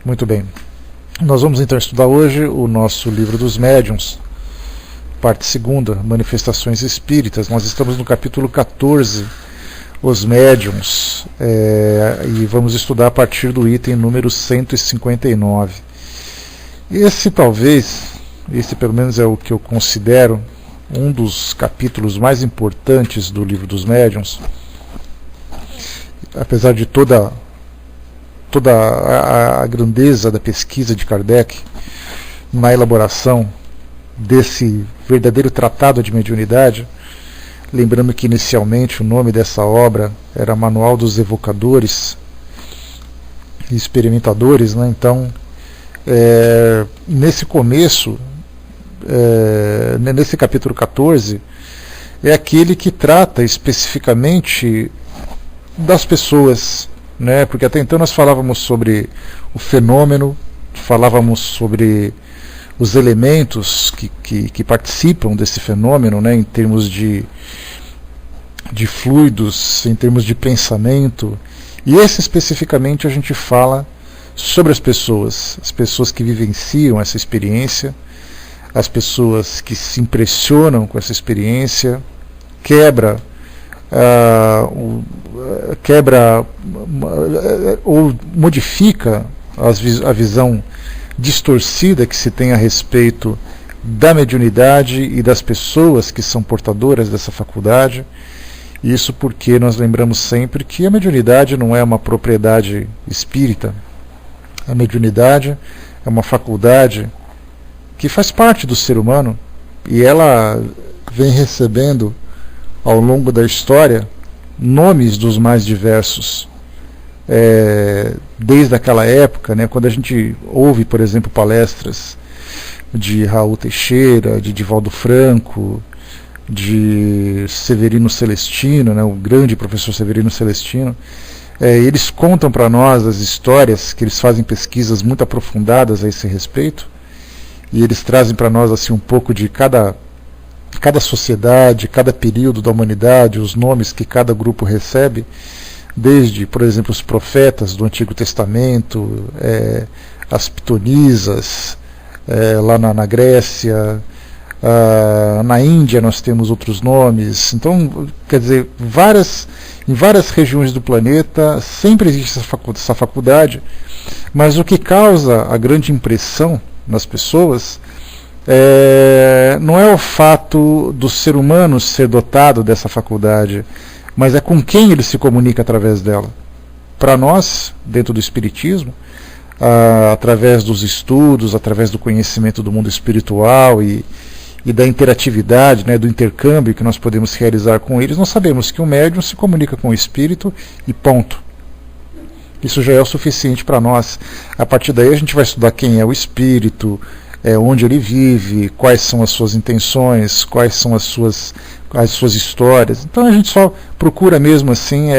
Muito bem. Nós vamos então estudar hoje o nosso livro dos médiuns, parte 2, Manifestações Espíritas. Nós estamos no capítulo 14, os médiuns, e vamos estudar a partir do item número 159. Esse pelo menos é o que eu considero um dos capítulos mais importantes do livro dos médiuns, apesar de toda a grandeza da pesquisa de Kardec na elaboração desse verdadeiro tratado de mediunidade. Lembrando que inicialmente o nome dessa obra era Manual dos Evocadores e Experimentadores, né? Então, nesse começo, nesse capítulo 14, é aquele que trata especificamente das pessoas, né? Porque até então nós falávamos sobre o fenômeno, falávamos sobre os elementos que participam desse fenômeno, né? Em termos de fluidos, em termos de pensamento, e esse especificamente a gente fala sobre as pessoas que vivenciam essa experiência, as pessoas que se impressionam com essa experiência, quebra ou modifica a visão distorcida que se tem a respeito da mediunidade e das pessoas que são portadoras dessa faculdade. Isso porque nós lembramos sempre que a mediunidade não é uma propriedade espírita. A mediunidade é uma faculdade que faz parte do ser humano, e ela vem recebendo ao longo da história nomes dos mais diversos. Desde aquela época, né, quando a gente ouve, por exemplo, palestras de Raul Teixeira, de Divaldo Franco, de Severino Celestino, né, o grande professor Severino Celestino, eles contam para nós as histórias, que eles fazem pesquisas muito aprofundadas a esse respeito, e eles trazem para nós assim um pouco de cada sociedade, cada período da humanidade, os nomes que cada grupo recebe, desde, por exemplo, os profetas do Antigo Testamento, as pitonisas, lá na Grécia, na Índia nós temos outros nomes. Então, quer dizer, em várias regiões do planeta sempre existe essa faculdade, mas o que causa a grande impressão nas pessoas não é o fato do ser humano ser dotado dessa faculdade, mas é com quem ele se comunica através dela. Para nós, dentro do Espiritismo, através dos estudos, através do conhecimento do mundo espiritual e da interatividade, né, do intercâmbio que nós podemos realizar com eles, nós sabemos que o médium se comunica com o espírito e ponto. Isso já é o suficiente para nós. A partir daí a gente vai estudar quem é o espírito, onde ele vive, quais são as suas intenções, quais são as suas histórias. Então a gente só procura mesmo assim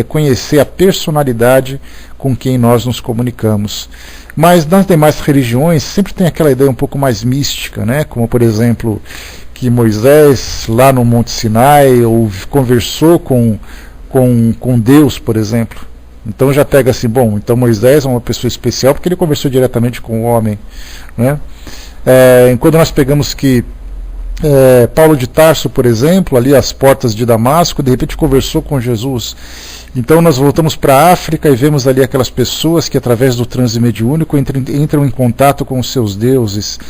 conhecer a personalidade com quem nós nos comunicamos. Mas nas demais religiões sempre tem aquela ideia um pouco mais mística, né? Como por exemplo que Moisés lá no Monte Sinai conversou com Deus, por exemplo. Então já pega assim, bom, então Moisés é uma pessoa especial porque ele conversou diretamente com o homem, né? Enquanto nós pegamos que Paulo de Tarso, por exemplo, ali às portas de Damasco, de repente conversou com Jesus. Então nós voltamos para a África e vemos ali aquelas pessoas que através do transe mediúnico entram em contato com os seus deuses.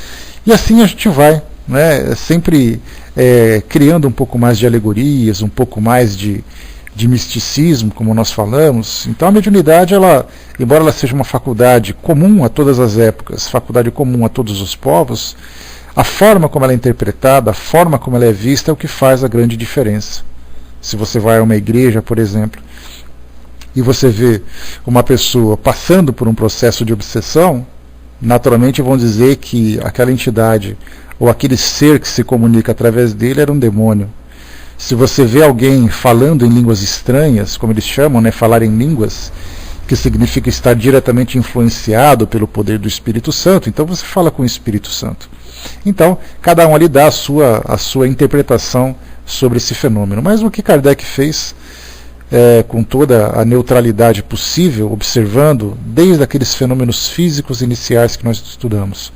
E assim a gente vai, né, sempre criando um pouco mais de alegorias, um pouco mais de misticismo, como nós falamos. Então a mediunidade, embora ela seja uma faculdade comum a todas as épocas, faculdade comum a todos os povos, a forma como ela é interpretada, a forma como ela é vista é o que faz a grande diferença. Se você vai a uma igreja, por exemplo, e você vê uma pessoa passando por um processo de obsessão, naturalmente vão dizer que aquela entidade ou aquele ser que se comunica através dele era um demônio. Se você vê alguém falando em línguas estranhas, como eles chamam, né, falar em línguas, que significa estar diretamente influenciado pelo poder do Espírito Santo, então você fala com o Espírito Santo. Então, cada um ali dá a sua interpretação sobre esse fenômeno. Mas o que Kardec fez com toda a neutralidade possível, observando desde aqueles fenômenos físicos iniciais que nós estudamos,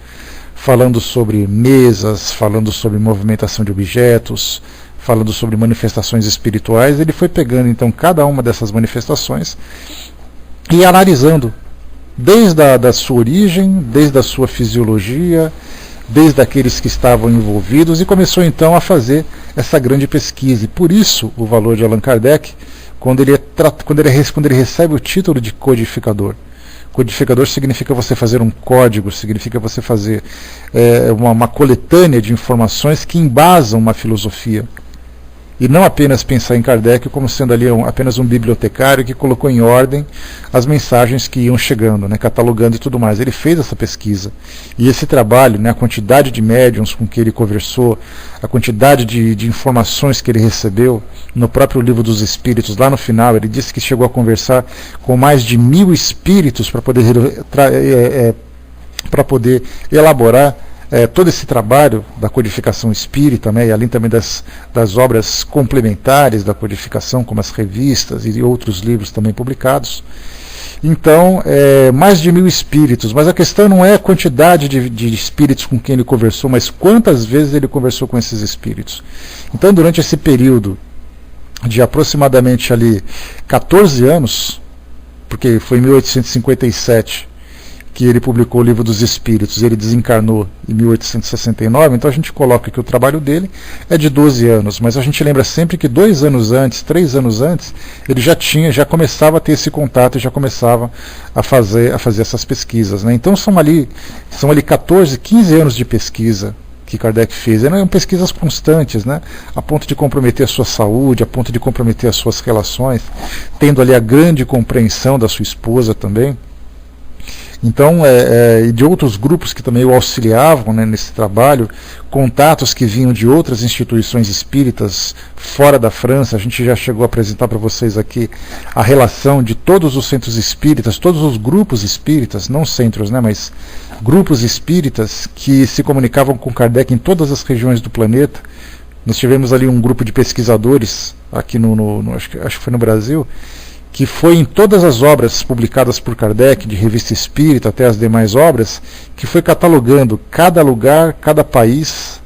falando sobre mesas, falando sobre movimentação de objetos, falando sobre manifestações espirituais. Ele foi pegando então cada uma dessas manifestações e analisando desde a sua origem, desde a sua fisiologia, desde aqueles que estavam envolvidos, e começou então a fazer essa grande pesquisa. E por isso o valor de Allan Kardec, quando ele recebe o título de codificador. Codificador significa você fazer um código, significa você fazer uma coletânea de informações que embasam uma filosofia. E não apenas pensar em Kardec como sendo ali apenas um bibliotecário que colocou em ordem as mensagens que iam chegando, né, catalogando e tudo mais. Ele fez essa pesquisa. E esse trabalho, né, a quantidade de médiuns com que ele conversou, a quantidade de informações que ele recebeu, no próprio Livro dos Espíritos, lá no final, ele disse que chegou a conversar com mais de 1000 espíritos para poder elaborar todo esse trabalho da codificação espírita, né, e além também das obras complementares da codificação, como as revistas e outros livros também publicados. Então, mais de 1000 espíritos, mas a questão não é a quantidade de espíritos com quem ele conversou, mas quantas vezes ele conversou com esses espíritos. Então, durante esse período de aproximadamente ali 14 anos, porque foi em 1857 que ele publicou o Livro dos Espíritos, ele desencarnou em 1869, então a gente coloca que o trabalho dele é de 12 anos, mas a gente lembra sempre que 2 anos antes, 3 anos antes, ele já começava a ter esse contato e já começava a fazer essas pesquisas, né? Então são ali 14, 15 anos de pesquisa que Kardec fez. Eram pesquisas constantes, né? A ponto de comprometer a sua saúde, a ponto de comprometer as suas relações, tendo ali a grande compreensão da sua esposa também. Então, e de outros grupos que também o auxiliavam, né, nesse trabalho, contatos que vinham de outras instituições espíritas fora da França. A gente já chegou a apresentar para vocês aqui a relação de todos os centros espíritas, todos os grupos espíritas, não centros, né, mas grupos espíritas que se comunicavam com Kardec em todas as regiões do planeta. Nós tivemos ali um grupo de pesquisadores, aqui acho que foi no Brasil, que foi em todas as obras publicadas por Kardec, de Revista Espírita até as demais obras, que foi catalogando cada lugar, cada país,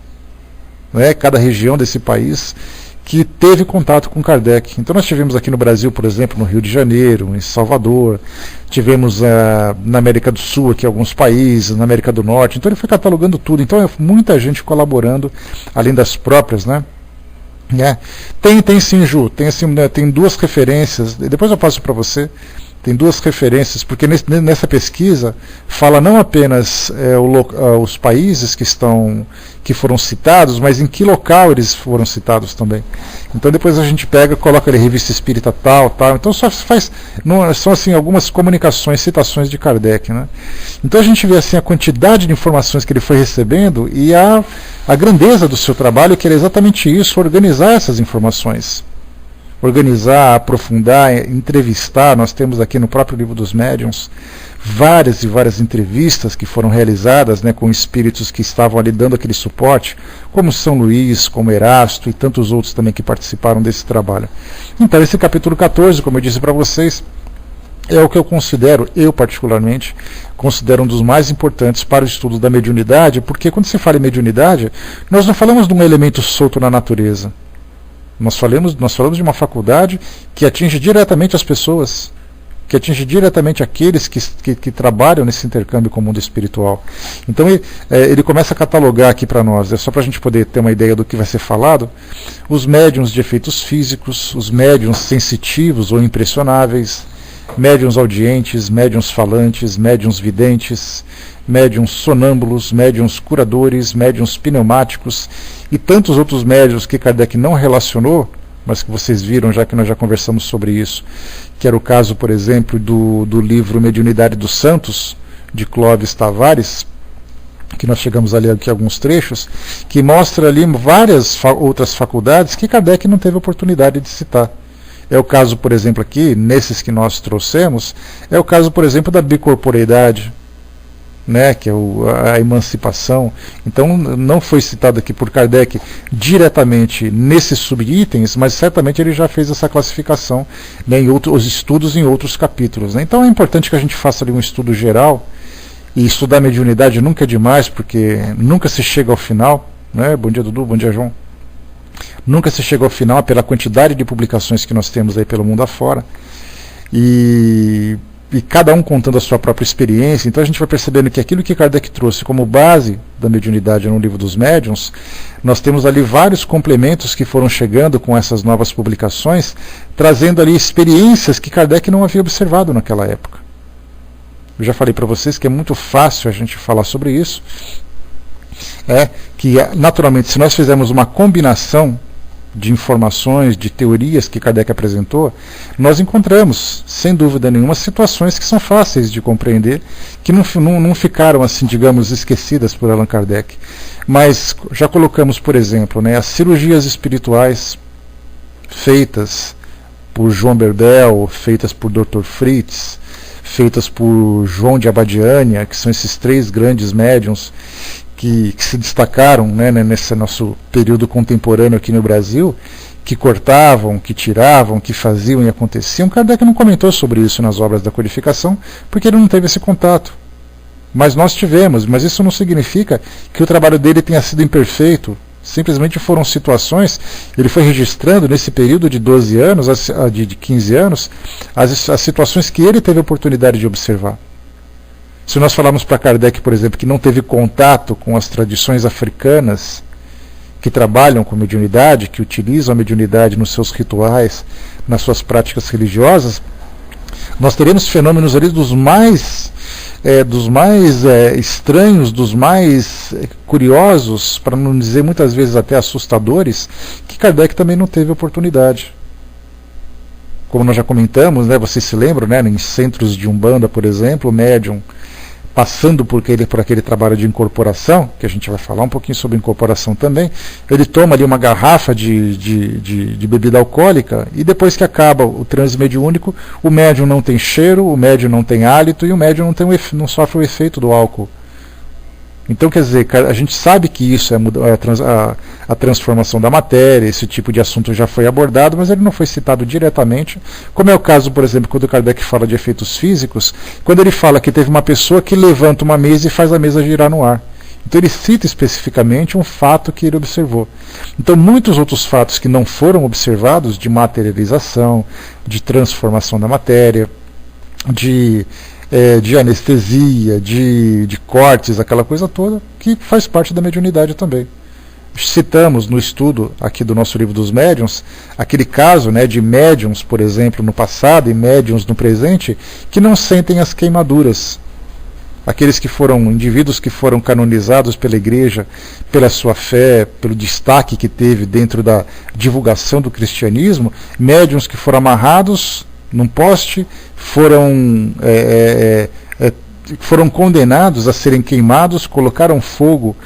né, cada região desse país, que teve contato com Kardec. Então nós tivemos aqui no Brasil, por exemplo, no Rio de Janeiro, em Salvador, tivemos na América do Sul, aqui alguns países, na América do Norte. Então ele foi catalogando tudo. Então muita gente colaborando, além das próprias, né? Tem sim, Ju, tem 2 referências, depois eu passo para você. Tem 2 referências, porque nessa pesquisa fala não apenas os países que foram citados, mas em que local eles foram citados também. Então depois a gente coloca ali Revista Espírita tal. Então são assim algumas comunicações, citações de Kardec, né? Então a gente vê assim a quantidade de informações que ele foi recebendo e a grandeza do seu trabalho, que era exatamente isso, organizar essas informações. Organizar, aprofundar, entrevistar. Nós temos aqui no próprio Livro dos Médiuns várias e várias entrevistas que foram realizadas, né, com espíritos que estavam ali dando aquele suporte, como São Luís, como Erasto e tantos outros também que participaram desse trabalho. Então esse capítulo 14, como eu disse para vocês, é o que eu particularmente considero um dos mais importantes para o estudo da mediunidade, porque quando se fala em mediunidade, nós não falamos de um elemento solto na natureza. Nós falamos de uma faculdade que atinge diretamente as pessoas, que atinge diretamente aqueles que trabalham nesse intercâmbio com o mundo espiritual. Então ele começa a catalogar aqui para nós, só para a gente poder ter uma ideia do que vai ser falado, os médiuns de efeitos físicos, os médiuns sensitivos ou impressionáveis, médiuns audientes, médiuns falantes, médiuns videntes, médiuns sonâmbulos, médiuns curadores, médiuns pneumáticos e tantos outros médiuns que Kardec não relacionou, mas que vocês viram já que nós já conversamos sobre isso, que era o caso, por exemplo, do livro Mediunidade dos Santos, de Clóvis Tavares, que nós chegamos ali aqui alguns trechos, que mostra ali várias outras faculdades que Kardec não teve oportunidade de citar. É o caso, por exemplo, aqui, nesses que nós trouxemos, é o caso, por exemplo, da bicorporeidade, né, que é a emancipação. Então não foi citado aqui por Kardec diretamente nesses subitens, mas certamente ele já fez essa classificação, né, em outros estudos em outros capítulos, né. Então é importante que a gente faça ali um estudo geral, e estudar a mediunidade nunca é demais, porque nunca se chega ao final, né. Bom dia, Dudu, bom dia, João. Nunca se chega ao final pela quantidade de publicações que nós temos aí pelo mundo afora, e cada um contando a sua própria experiência. Então a gente vai percebendo que aquilo que Kardec trouxe como base da mediunidade no Livro dos Médiuns, nós temos ali vários complementos que foram chegando com essas novas publicações, trazendo ali experiências que Kardec não havia observado naquela época. Eu já falei para vocês que é muito fácil a gente falar sobre isso, que naturalmente se nós fizermos uma combinação de informações, de teorias que Kardec apresentou, nós encontramos, sem dúvida nenhuma, situações que são fáceis de compreender, que não ficaram, assim, digamos, esquecidas por Allan Kardec. Mas já colocamos, por exemplo, né, as cirurgias espirituais feitas por João Berdel, feitas por Dr. Fritz, feitas por João de Abadiânia, que são esses 3 grandes médiuns que se destacaram, né, nesse nosso período contemporâneo aqui no Brasil, que cortavam, que tiravam, que faziam e aconteciam. Kardec não comentou sobre isso nas obras da codificação, porque ele não teve esse contato. Mas nós tivemos, mas isso não significa que o trabalho dele tenha sido imperfeito. Simplesmente foram situações, ele foi registrando nesse período de 12 anos, de 15 anos, as situações que ele teve a oportunidade de observar. Se nós falarmos para Kardec, por exemplo, que não teve contato com as tradições africanas que trabalham com mediunidade, que utilizam a mediunidade nos seus rituais, nas suas práticas religiosas, nós teremos fenômenos ali dos mais estranhos, dos mais curiosos, para não dizer muitas vezes até assustadores, que Kardec também não teve oportunidade. Como nós já comentamos, né, vocês se lembram, né, em centros de Umbanda, por exemplo, o médium passando por aquele trabalho de incorporação, que a gente vai falar um pouquinho sobre incorporação também, ele toma ali uma garrafa de bebida alcoólica, e depois que acaba o transe mediúnico, o médium não tem cheiro, o médium não tem hálito, e o médium não sofre o efeito do álcool. Então, quer dizer, a gente sabe que isso é a transformação da matéria, esse tipo de assunto já foi abordado, mas ele não foi citado diretamente, como é o caso, por exemplo, quando Kardec fala de efeitos físicos, quando ele fala que teve uma pessoa que levanta uma mesa e faz a mesa girar no ar. Então ele cita especificamente um fato que ele observou. Então muitos outros fatos que não foram observados, de materialização, de transformação da matéria, de anestesia, de cortes, aquela coisa toda, que faz parte da mediunidade também. Citamos no estudo aqui do nosso Livro dos Médiuns, aquele caso, né, de médiuns, por exemplo, no passado e médiuns no presente, que não sentem as queimaduras. Aqueles que foram indivíduos que foram canonizados pela Igreja, pela sua fé, pelo destaque que teve dentro da divulgação do cristianismo, médiuns que foram amarrados num poste, foram condenados a serem queimados, colocaram fogo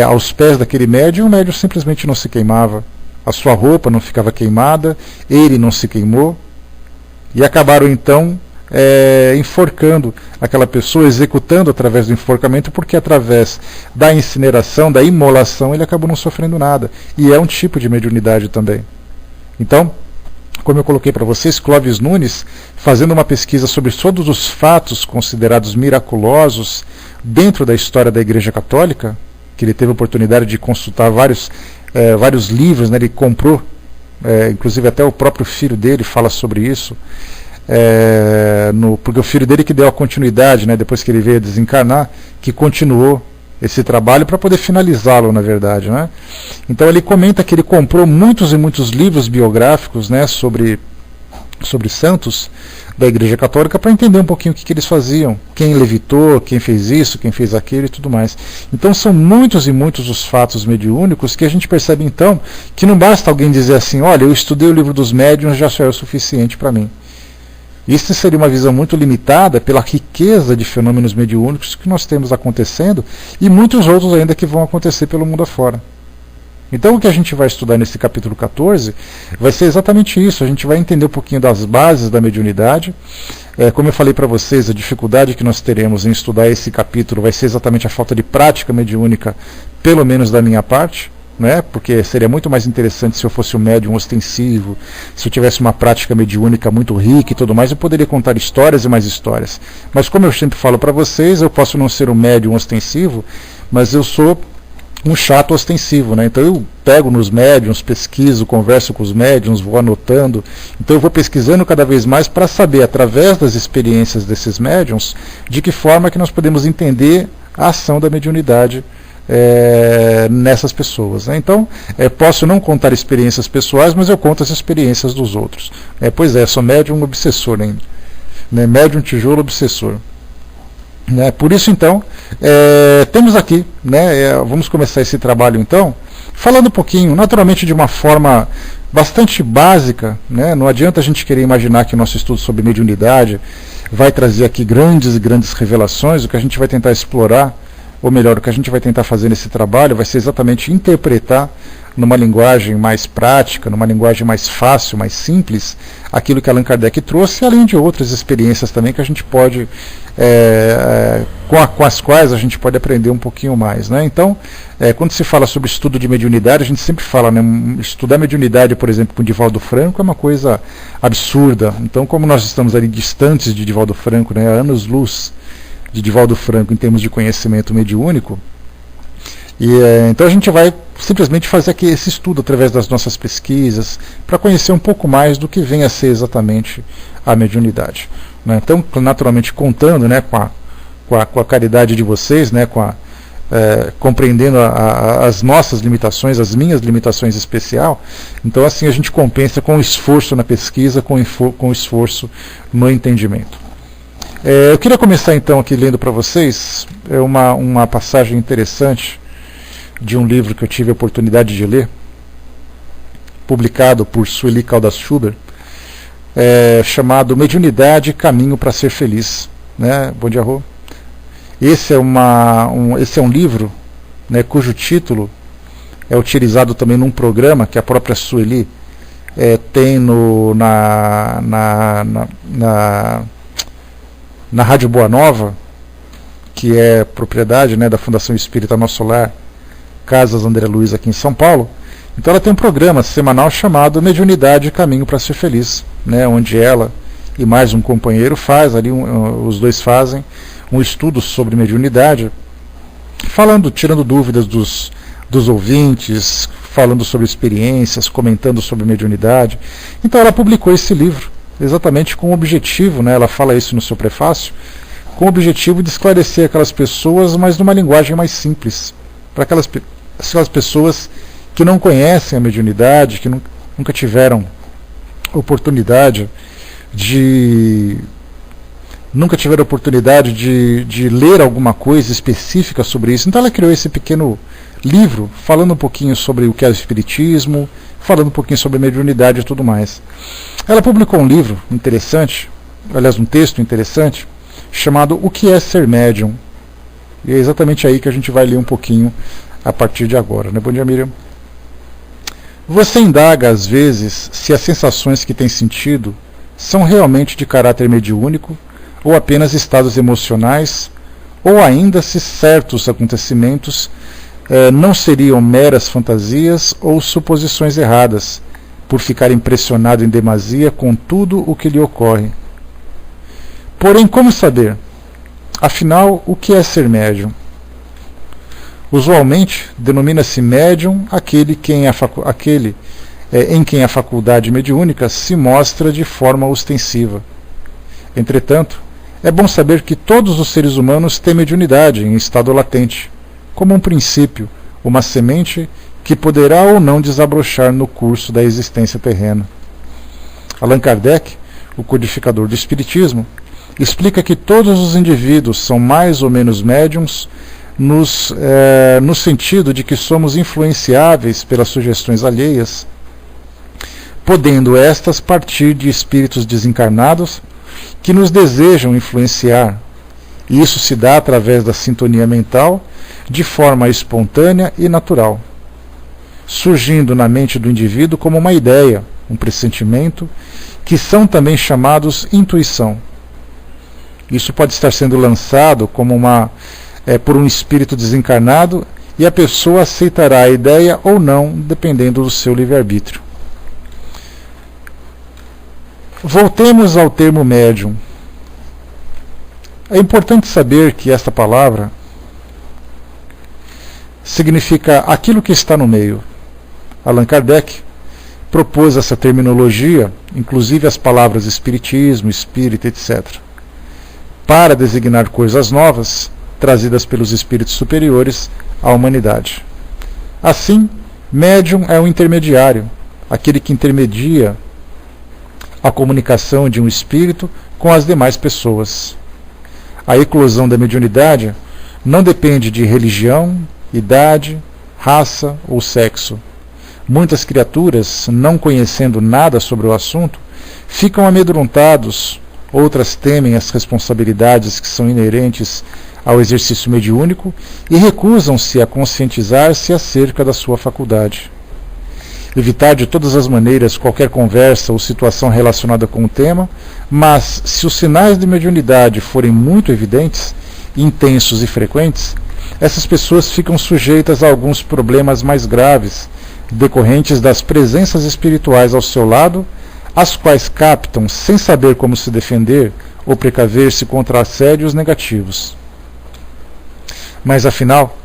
aos pés daquele médium, e o médium simplesmente não se queimava, a sua roupa não ficava queimada, ele não se queimou, e acabaram então enforcando aquela pessoa, executando através do enforcamento, porque através da incineração, da imolação, ele acabou não sofrendo nada, e é um tipo de mediunidade também. Então, como eu coloquei para vocês, Clóvis Nunes, fazendo uma pesquisa sobre todos os fatos considerados miraculosos dentro da história da Igreja Católica, que ele teve a oportunidade de consultar vários livros, né, ele comprou, inclusive até o próprio filho dele fala sobre isso, porque o filho dele que deu a continuidade, né, depois que ele veio a desencarnar, que continuou esse trabalho para poder finalizá-lo, na verdade, né? Então ele comenta que ele comprou muitos e muitos livros biográficos, né, sobre santos da Igreja Católica, para entender um pouquinho o que eles faziam, quem levitou, quem fez isso, quem fez aquilo e tudo mais. Então são muitos e muitos os fatos mediúnicos que a gente percebe então que não basta alguém dizer assim, olha, eu estudei o Livro dos Médiuns, já é o suficiente para mim. Isso seria uma visão muito limitada pela riqueza de fenômenos mediúnicos que nós temos acontecendo e muitos outros ainda que vão acontecer pelo mundo afora. Então o que a gente vai estudar nesse capítulo 14 vai ser exatamente isso. A gente vai entender um pouquinho das bases da mediunidade, Como eu falei para vocês, a dificuldade que nós teremos em estudar esse capítulo vai ser exatamente a falta de prática mediúnica, pelo menos da minha parte, né? Porque seria muito mais interessante se eu fosse um médium ostensivo, se eu tivesse uma prática mediúnica muito rica e tudo mais, eu poderia contar histórias e mais histórias. Mas como eu sempre falo para vocês, eu posso não ser um médium ostensivo, mas eu sou um chato ostensivo, né? Então eu pego nos médiums, pesquiso, converso com os médiums, vou anotando. Então eu vou pesquisando cada vez mais para saber, através das experiências desses médiums, de que forma que nós podemos entender a ação da mediunidade nessas pessoas, né? Então, posso não contar experiências pessoais, mas eu conto as experiências dos outros. Pois é, sou médium obsessor ainda, né? Médium tijolo obsessor. Por isso, então, temos aqui, né, vamos começar esse trabalho, então, falando um pouquinho, naturalmente de uma forma bastante básica, né? Não adianta a gente querer imaginar que o nosso estudo sobre mediunidade vai trazer aqui grandes e grandes revelações. O que a gente vai tentar explorar, ou melhor, o que a gente vai tentar fazer nesse trabalho vai ser exatamente interpretar numa linguagem mais prática, numa linguagem mais fácil, mais simples, aquilo que Allan Kardec trouxe, além de outras experiências também que a gente pode, com as quais a gente pode aprender um pouquinho mais, né? Então, quando se fala sobre estudo de mediunidade, a gente sempre fala, né, estudar mediunidade, por exemplo, com Divaldo Franco é uma coisa absurda. Então, como nós estamos ali distantes de Divaldo Franco, né, anos-luz de Divaldo Franco em termos de conhecimento mediúnico, então a gente vai simplesmente fazer aqui esse estudo através das nossas pesquisas para conhecer um pouco mais do que vem a ser exatamente a mediunidade, né? Então, naturalmente, contando, né, com a caridade de vocês, né, compreendendo as nossas limitações, as minhas limitações especial. Então, assim, a gente compensa com o esforço na pesquisa, com o esforço no entendimento. Eu queria começar então aqui lendo para vocês uma passagem interessante de um livro que eu tive a oportunidade de ler, publicado por Sueli Caldas Schubert, chamado Mediunidade, Caminho para Ser Feliz, né? Bom dia, Rô. Esse é um livro, né, cujo título é utilizado também num programa que a própria Sueli tem na Rádio Boa Nova, que é propriedade, né, da Fundação Espírita Nosso Lar, Casas André Luiz, aqui em São Paulo. Então ela tem um programa semanal chamado Mediunidade, Caminho para Ser Feliz, né, onde ela e mais um companheiro os dois fazem um estudo sobre mediunidade, tirando dúvidas dos ouvintes, falando sobre experiências, comentando sobre mediunidade. Então ela publicou esse livro exatamente com o objetivo, né, ela fala isso no seu prefácio, com o objetivo de esclarecer aquelas pessoas, mas numa linguagem mais simples, para aquelas pessoas que não conhecem a mediunidade, que nunca tiveram oportunidade de ler alguma coisa específica sobre isso. Então ela criou esse pequeno livro falando um pouquinho sobre o que é o espiritismo, falando um pouquinho sobre a mediunidade e tudo mais. Ela publicou um livro interessante, aliás, um texto interessante, chamado O que é Ser Médium? E é exatamente aí que a gente vai ler um pouquinho a partir de agora, né? Bom dia, Miriam. Você indaga às vezes se as sensações que tem sentido são realmente de caráter mediúnico ou apenas estados emocionais, ou ainda se certos acontecimentos não seriam meras fantasias ou suposições erradas, por ficar impressionado em demasia com tudo o que lhe ocorre. Porém, como saber? Afinal, o que é ser médium? Usualmente, denomina-se médium aquele em quem a faculdade mediúnica se mostra de forma ostensiva. Entretanto, é bom saber que todos os seres humanos têm mediunidade em estado latente, como um princípio, uma semente que poderá ou não desabrochar no curso da existência terrena. Allan Kardec, o codificador do Espiritismo, explica que todos os indivíduos são mais ou menos médiums no sentido de que somos influenciáveis pelas sugestões alheias, podendo estas partir de espíritos desencarnados que nos desejam influenciar, e isso se dá através da sintonia mental de forma espontânea e natural, surgindo na mente do indivíduo como uma ideia, um pressentimento, que são também chamados intuição. Isso pode estar sendo lançado como por um espírito desencarnado, e a pessoa aceitará a ideia ou não, dependendo do seu livre-arbítrio. Voltemos ao termo médium. É importante saber que esta palavra significa aquilo que está no meio. Allan Kardec propôs essa terminologia, inclusive as palavras espiritismo, espírita, etc., para designar coisas novas trazidas pelos espíritos superiores à humanidade. Assim, médium é um intermediário, aquele que intermedia a comunicação de um espírito com as demais pessoas. A eclosão da mediunidade não depende de religião, idade, raça ou sexo. Muitas criaturas, não conhecendo nada sobre o assunto, ficam amedrontados, outras temem as responsabilidades que são inerentes ao exercício mediúnico e recusam-se a conscientizar-se acerca da sua faculdade. Evitar de todas as maneiras qualquer conversa ou situação relacionada com o tema, mas se os sinais de mediunidade forem muito evidentes, intensos e frequentes, essas pessoas ficam sujeitas a alguns problemas mais graves, decorrentes das presenças espirituais ao seu lado, as quais captam sem saber como se defender ou precaver-se contra assédios negativos. Mas afinal,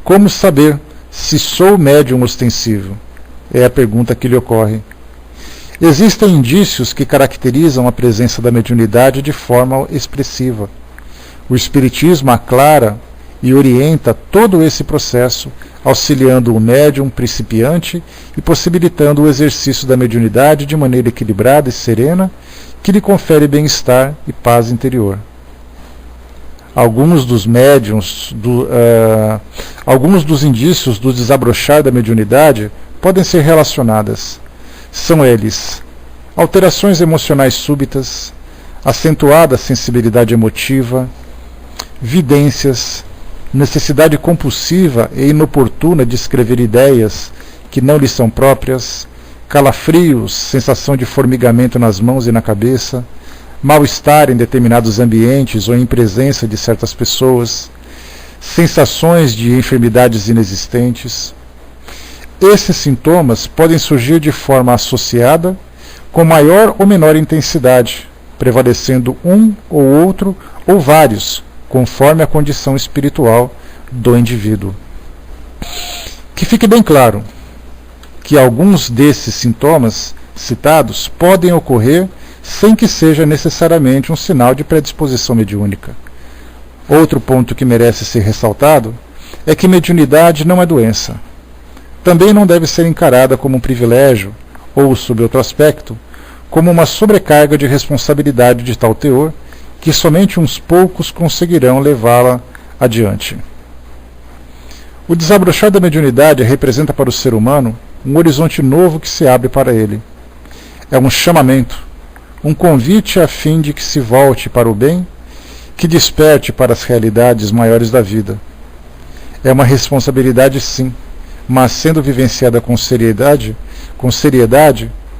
como saber se sou médium ostensivo? É a pergunta que lhe ocorre. Existem indícios que caracterizam a presença da mediunidade de forma expressiva. O Espiritismo aclara e orienta todo esse processo, auxiliando o médium principiante e possibilitando o exercício da mediunidade de maneira equilibrada e serena, que lhe confere bem-estar e paz interior. Alguns dos indícios do desabrochar da mediunidade podem ser relacionadas. São eles: alterações emocionais súbitas, acentuada sensibilidade emotiva, vidências, necessidade compulsiva e inoportuna de escrever ideias que não lhe são próprias, calafrios, sensação de formigamento nas mãos e na cabeça, mal-estar em determinados ambientes ou em presença de certas pessoas, sensações de enfermidades inexistentes. Esses sintomas podem surgir de forma associada, com maior ou menor intensidade, prevalecendo um ou outro ou vários, conforme a condição espiritual do indivíduo. Que fique bem claro que alguns desses sintomas citados podem ocorrer sem que seja necessariamente um sinal de predisposição mediúnica. Outro ponto que merece ser ressaltado é que mediunidade não é doença. Também não deve ser encarada como um privilégio ou, sob outro aspecto, como uma sobrecarga de responsabilidade de tal teor que somente uns poucos conseguirão levá-la adiante. O desabrochar da mediunidade representa para o ser humano um horizonte novo que se abre para ele. É um chamamento, um convite a fim de que se volte para o bem, que desperte para as realidades maiores da vida. É uma responsabilidade, sim, mas sendo vivenciada com seriedade,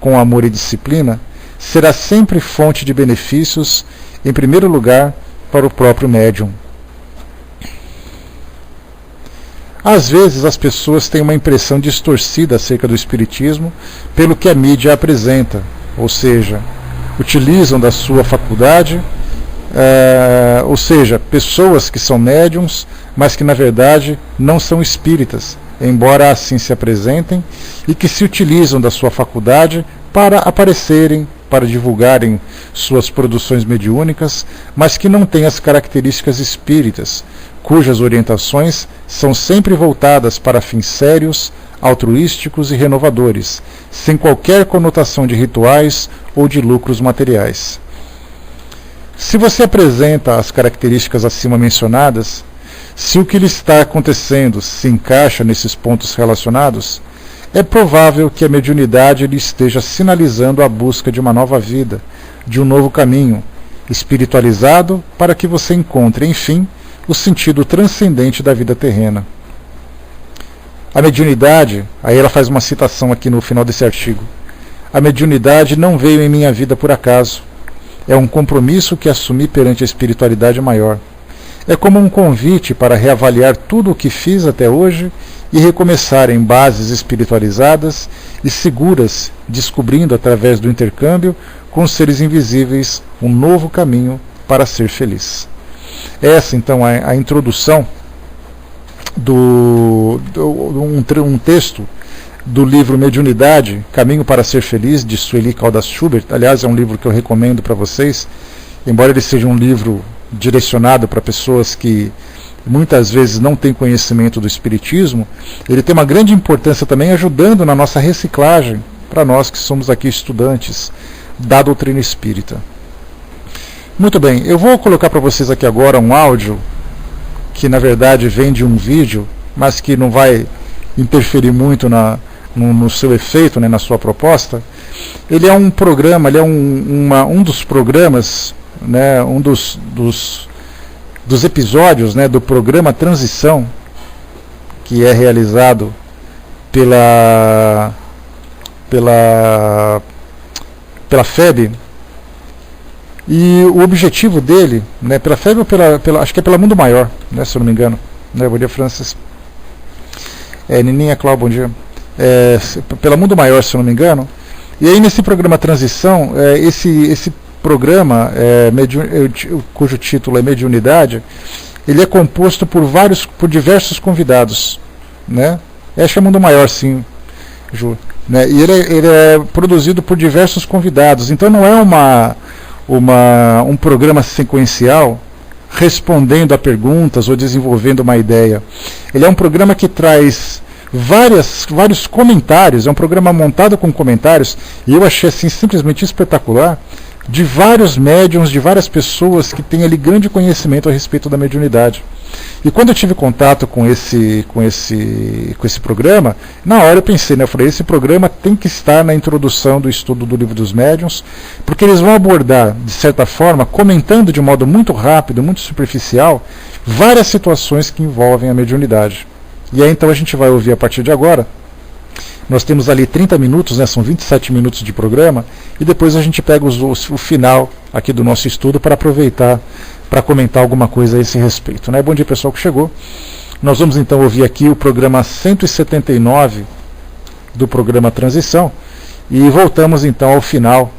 com amor e disciplina, será sempre fonte de benefícios, em primeiro lugar, para o próprio médium. Às vezes as pessoas têm uma impressão distorcida acerca do espiritismo pelo que a mídia apresenta, ou seja, utilizam da sua faculdade, ou seja, pessoas que são médiums, mas que na verdade não são espíritas, embora assim se apresentem, e que se utilizam da sua faculdade para aparecerem, para divulgarem suas produções mediúnicas, mas que não têm as características espíritas, cujas orientações são sempre voltadas para fins sérios, altruísticos e renovadores, sem qualquer conotação de rituais ou de lucros materiais. Se você apresenta as características acima mencionadas, se o que lhe está acontecendo se encaixa nesses pontos relacionados, é provável que a mediunidade lhe esteja sinalizando a busca de uma nova vida, de um novo caminho, espiritualizado, para que você encontre, enfim, o sentido transcendente da vida terrena. A mediunidade, aí ela faz uma citação aqui no final desse artigo: a mediunidade não veio em minha vida por acaso. É um compromisso que assumi perante a espiritualidade maior. É como um convite para reavaliar tudo o que fiz até hoje e recomeçar em bases espiritualizadas e seguras, descobrindo através do intercâmbio com os seres invisíveis um novo caminho para ser feliz. Essa então é a introdução um texto do livro Mediunidade, Caminho para Ser Feliz, de Sueli Caldas Schubert. Aliás, é um livro que eu recomendo para vocês, embora ele seja um livro direcionado para pessoas que muitas vezes não têm conhecimento do Espiritismo. Ele tem uma grande importância também, ajudando na nossa reciclagem, para nós que somos aqui estudantes da doutrina espírita. Muito bem, eu vou colocar para vocês aqui agora um áudio, que na verdade vem de um vídeo, mas que não vai interferir muito no seu efeito, né, na sua proposta. Ele é um programa, ele é um dos programas, né, um dos episódios, né, do programa Transição, que é realizado pela FEB. E o objetivo dele, né, pela FEB ou acho que é pela Mundo Maior, né, se eu não me engano, né, bom dia, Francis. Nininha, Cláudio, bom dia. Pela Mundo Maior, se eu não me engano. E aí nesse programa Transição, esse programa, cujo título é Mediunidade, ele é composto por diversos convidados, né? Acho que é Mundo Maior, sim, Ju. Né? E ele é produzido por diversos convidados. Então não é um programa sequencial respondendo a perguntas ou desenvolvendo uma ideia. Ele é um programa que traz vários comentários, é um programa montado com comentários, e eu achei assim simplesmente espetacular, de vários médiuns, de várias pessoas que têm ali grande conhecimento a respeito da mediunidade. E quando eu tive contato com esse programa, na hora eu pensei, né, eu falei, esse programa tem que estar na introdução do estudo do Livro dos Médiuns, porque eles vão abordar, de certa forma, comentando de modo muito rápido, muito superficial, várias situações que envolvem a mediunidade. E aí então a gente vai ouvir a partir de agora. Nós temos ali 30 minutos, né, são 27 minutos de programa, e depois a gente pega o final aqui do nosso estudo para aproveitar para comentar alguma coisa a esse respeito. Né? Bom dia, pessoal que chegou. Nós vamos então ouvir aqui o programa 179 do programa Transição, e voltamos então ao final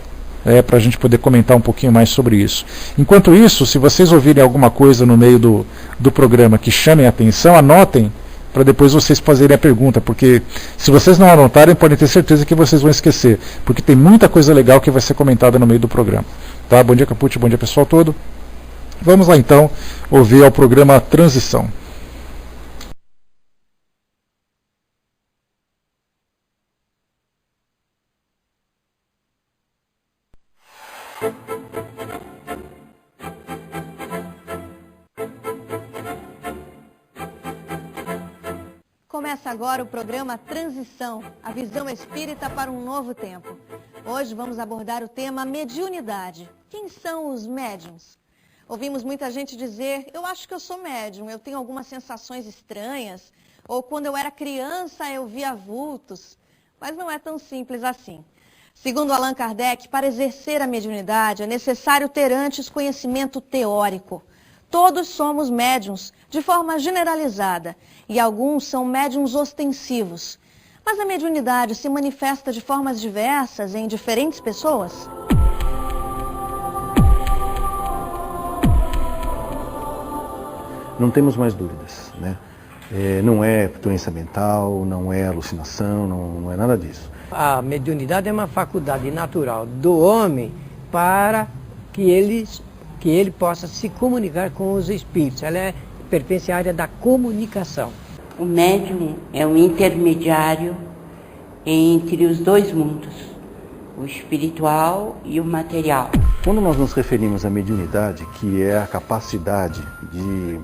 para a gente poder comentar um pouquinho mais sobre isso. Enquanto isso, se vocês ouvirem alguma coisa no meio do programa que chamem a atenção, anotem, para depois vocês fazerem a pergunta, porque se vocês não anotarem, podem ter certeza que vocês vão esquecer, porque tem muita coisa legal que vai ser comentada no meio do programa. Tá? Bom dia, Capucci, bom dia, pessoal todo. Vamos lá então ouvir ao programa Transição. Começa agora o programa Transição, a visão espírita para um novo tempo. Hoje vamos abordar o tema mediunidade. Quem são os médiuns? Ouvimos muita gente dizer, eu acho que eu sou médium, eu tenho algumas sensações estranhas, ou quando eu era criança eu via vultos, mas não é tão simples assim. Segundo Allan Kardec, para exercer a mediunidade é necessário ter antes conhecimento teórico. Todos somos médiuns, de forma generalizada, e alguns são médiuns ostensivos. Mas a mediunidade se manifesta de formas diversas em diferentes pessoas? Não temos mais dúvidas, né? Não é doença mental, não é alucinação, não é nada disso. A mediunidade é uma faculdade natural do homem para que ele possa se comunicar com os espíritos. Ela pertence à área da comunicação. O médium é um intermediário entre os dois mundos, o espiritual e o material. Quando nós nos referimos à mediunidade, que é a capacidade de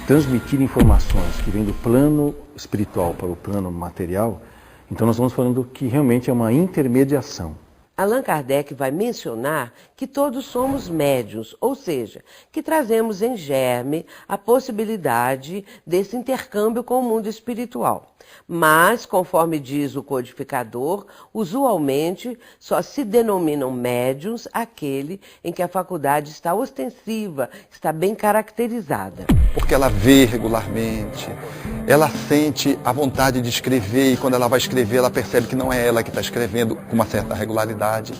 transmitir informações que vêm do plano espiritual para o plano material, então nós estamos falando que realmente é uma intermediação. Allan Kardec vai mencionar que todos somos médiuns, ou seja, que trazemos em germe a possibilidade desse intercâmbio com o mundo espiritual. Mas, conforme diz o codificador, usualmente só se denominam médiuns aquele em que a faculdade está ostensiva, está bem caracterizada. Porque ela vê regularmente, ela sente a vontade de escrever e quando ela vai escrever ela percebe que não é ela que está escrevendo com uma certa regularidade.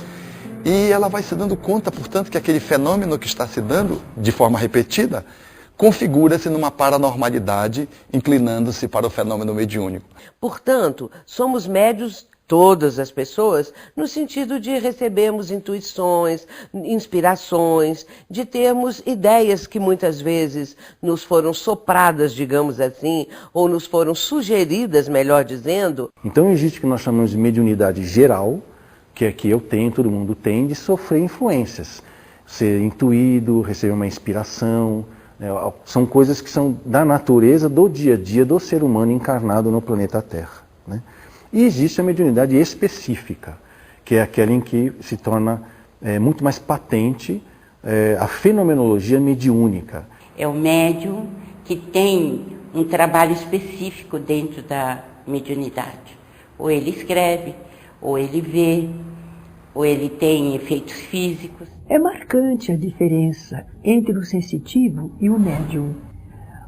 E ela vai se dando conta, portanto, que aquele fenômeno que está se dando de forma repetida configura-se numa paranormalidade, inclinando-se para o fenômeno mediúnico. Portanto, somos médiuns todas as pessoas, no sentido de recebermos intuições, inspirações, de termos ideias que muitas vezes nos foram sopradas, digamos assim, ou nos foram sugeridas, melhor dizendo. Então existe o que nós chamamos de mediunidade geral, que é que eu tenho, todo mundo tem, de sofrer influências. Ser intuído, receber uma inspiração, são coisas que são da natureza, do dia a dia do ser humano encarnado no planeta Terra, né? E existe a mediunidade específica, que é aquela em que se torna muito mais patente a fenomenologia mediúnica. É o médium que tem um trabalho específico dentro da mediunidade. Ou ele escreve, ou ele vê, ou ele tem efeitos físicos. É marcante a diferença entre o sensitivo e o médium,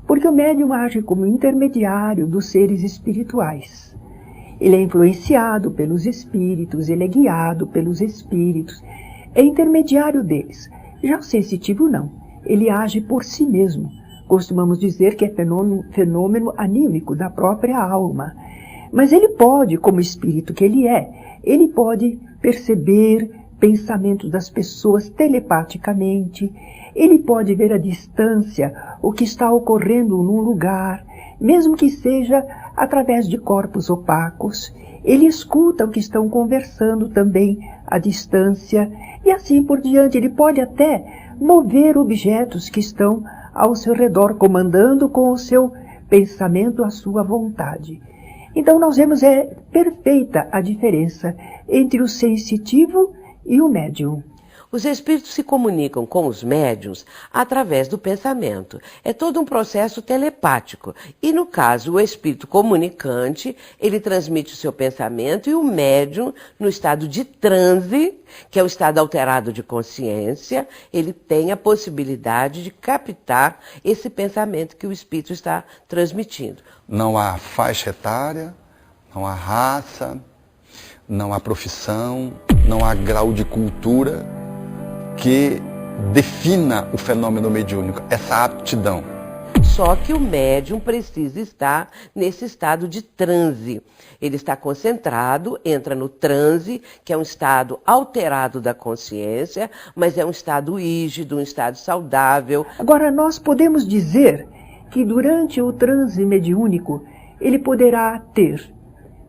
porque o médium age como intermediário dos seres espirituais. Ele é influenciado pelos espíritos, ele é guiado pelos espíritos, é intermediário deles. Já o sensitivo não, ele age por si mesmo. Costumamos dizer que é fenômeno anímico da própria alma. Mas ele pode, como espírito que ele é, ele pode perceber pensamentos das pessoas telepaticamente, ele pode ver à distância o que está ocorrendo num lugar, mesmo que seja através de corpos opacos. Ele escuta o que estão conversando também à distância e assim por diante. Ele pode até mover objetos que estão ao seu redor, comandando com o seu pensamento a sua vontade. Então nós vemos perfeita a diferença entre o sensitivo e o médium. Os espíritos se comunicam com os médiuns através do pensamento. É todo um processo telepático. E no caso, o espírito comunicante, ele transmite o seu pensamento e o médium, no estado de transe, que é o estado alterado de consciência, ele tem a possibilidade de captar esse pensamento que o espírito está transmitindo. Não há faixa etária, não há raça, não há profissão, não há grau de cultura que defina o fenômeno mediúnico, essa aptidão. Só que o médium precisa estar nesse estado de transe. Ele está concentrado, entra no transe, que é um estado alterado da consciência, mas é um estado rígido, um estado saudável. Agora, nós podemos dizer que durante o transe mediúnico, ele poderá ter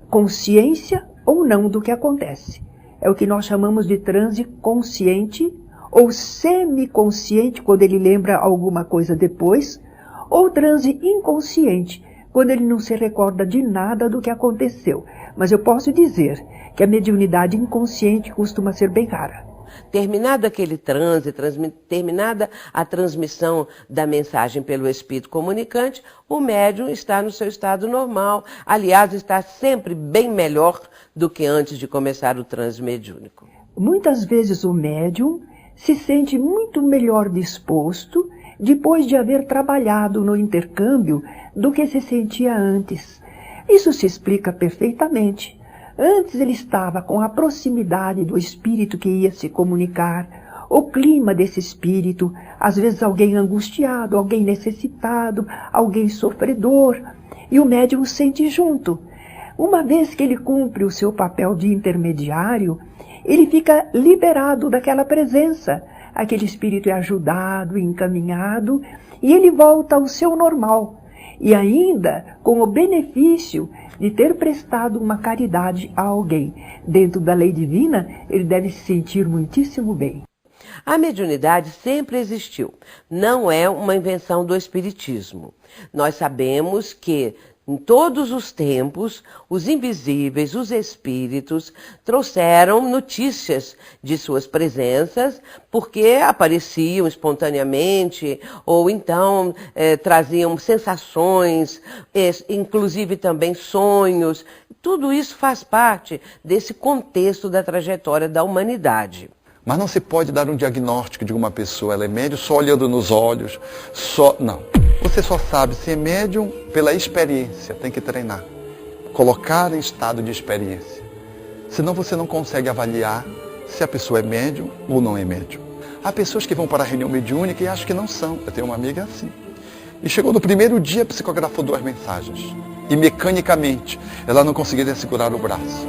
consciência ou não do que acontece. É o que nós chamamos de transe consciente ou semiconsciente, quando ele lembra alguma coisa depois, ou transe inconsciente, quando ele não se recorda de nada do que aconteceu. Mas eu posso dizer que a mediunidade inconsciente costuma ser bem rara. Terminado aquele transe, terminada a transmissão da mensagem pelo espírito comunicante, o médium está no seu estado normal. Aliás, está sempre bem melhor do que antes de começar o transe mediúnico. Muitas vezes o médium se sente muito melhor disposto depois de haver trabalhado no intercâmbio do que se sentia antes. Isso se explica perfeitamente. Antes ele estava com a proximidade do espírito que ia se comunicar, o clima desse espírito, às vezes alguém angustiado, alguém necessitado, alguém sofredor, e o médium sente junto. Uma vez que ele cumpre o seu papel de intermediário, ele fica liberado daquela presença. Aquele espírito é ajudado, encaminhado, e ele volta ao seu normal. E ainda com o benefício de ter prestado uma caridade a alguém. Dentro da lei divina, ele deve se sentir muitíssimo bem. A mediunidade sempre existiu. Não é uma invenção do espiritismo. Nós sabemos que Em todos os tempos, os invisíveis, os espíritos, trouxeram notícias de suas presenças, porque apareciam espontaneamente, ou então traziam sensações, inclusive também sonhos. Tudo isso faz parte desse contexto da trajetória da humanidade. Mas não se pode dar um diagnóstico de uma pessoa, ela é médium só olhando nos olhos, não. Você só sabe se é médium pela experiência, tem que treinar. Colocar em estado de experiência. Senão você não consegue avaliar se a pessoa é médium ou não é médium. Há pessoas que vão para a reunião mediúnica e acham que não são. Eu tenho uma amiga assim. E chegou no primeiro dia, psicografou 2 mensagens. E mecanicamente, ela não conseguiria segurar o braço.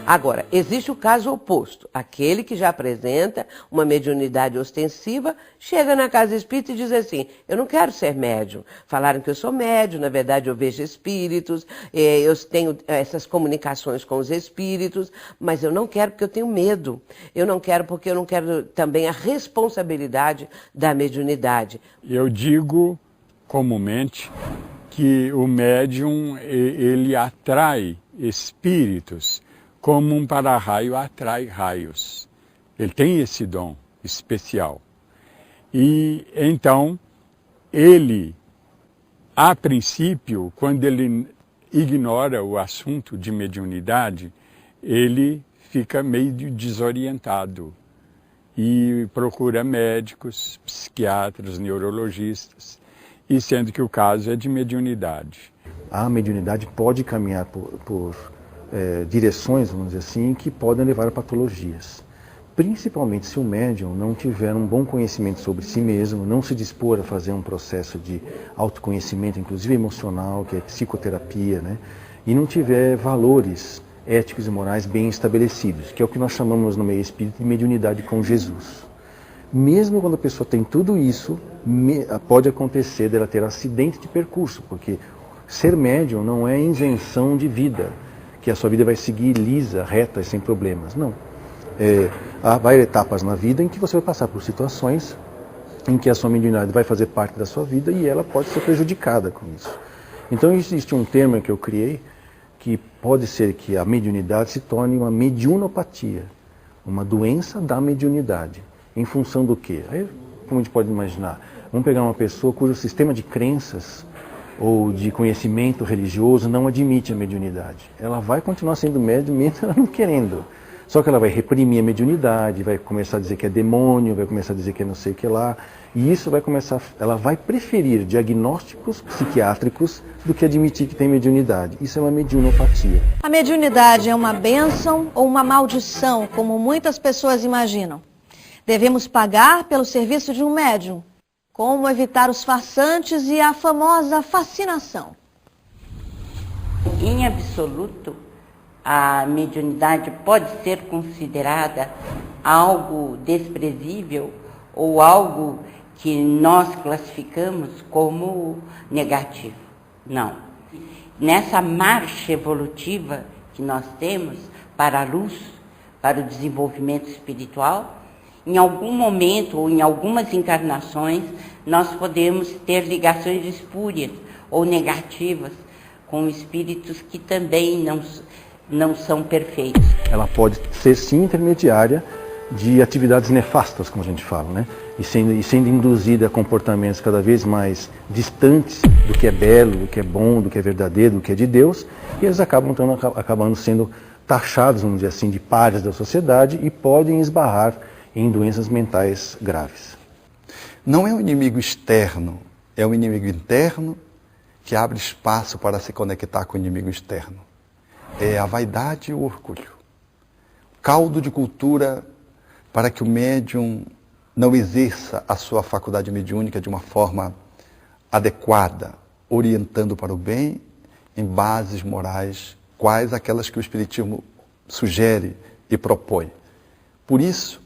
Agora, existe o caso oposto. Aquele que já apresenta uma mediunidade ostensiva, chega na casa espírita e diz assim, eu não quero ser médium. Falaram que eu sou médium, na verdade eu vejo espíritos, eu tenho essas comunicações com os espíritos, mas eu não quero porque eu tenho medo. Eu não quero porque eu não quero também a responsabilidade da mediunidade. Eu digo comumente que o médium, ele atrai espíritos como um para-raio atrai raios. Ele tem esse dom especial. E então, ele, a princípio, quando ele ignora o assunto de mediunidade, ele fica meio desorientado e procura médicos, psiquiatras, neurologistas, e sendo que o caso é de mediunidade. A mediunidade pode caminhar por direções, vamos dizer assim, que podem levar a patologias. Principalmente se o médium não tiver um bom conhecimento sobre si mesmo, não se dispor a fazer um processo de autoconhecimento, inclusive emocional, que é psicoterapia, né? E não tiver valores éticos e morais bem estabelecidos, que é o que nós chamamos no meio espírita de mediunidade com Jesus. Mesmo quando a pessoa tem tudo isso, pode acontecer dela ter acidente de percurso, porque ser médium não é isenção de vida, que a sua vida vai seguir lisa, reta e sem problemas. Não. Há várias etapas na vida em que você vai passar por situações em que a sua mediunidade vai fazer parte da sua vida e ela pode ser prejudicada com isso. Então existe um termo que eu criei que pode ser que a mediunidade se torne uma mediunopatia, uma doença da mediunidade. Em função do quê? Aí, como a gente pode imaginar, vamos pegar uma pessoa cujo sistema de crenças ou de conhecimento religioso não admite a mediunidade. Ela vai continuar sendo médium mesmo ela não querendo. Só que ela vai reprimir a mediunidade, vai começar a dizer que é demônio, vai começar a dizer que é não sei o que lá. E isso vai começar, ela vai preferir diagnósticos psiquiátricos do que admitir que tem mediunidade. Isso é uma mediunopatia. A mediunidade é uma bênção ou uma maldição, como muitas pessoas imaginam? Devemos pagar pelo serviço de um médium? Como evitar os farsantes e a famosa fascinação? Em absoluto, a mediunidade pode ser considerada algo desprezível ou algo que nós classificamos como negativo. Não. Nessa marcha evolutiva que nós temos para a luz, para o desenvolvimento espiritual, em algum momento ou em algumas encarnações, nós podemos ter ligações espúrias ou negativas com espíritos que também não são perfeitos. Ela pode ser sim intermediária de atividades nefastas, como a gente fala, né? E sendo induzida a comportamentos cada vez mais distantes do que é belo, do que é bom, do que é verdadeiro, do que é de Deus, e eles acabando sendo taxados, vamos dizer assim, de pares da sociedade e podem esbarrar em doenças mentais graves. Não é um inimigo externo, é um inimigo interno que abre espaço para se conectar com o inimigo externo. É a vaidade e o orgulho. Caldo de cultura para que o médium não exerça a sua faculdade mediúnica de uma forma adequada, orientando para o bem em bases morais, quais aquelas que o Espiritismo sugere e propõe. Por isso,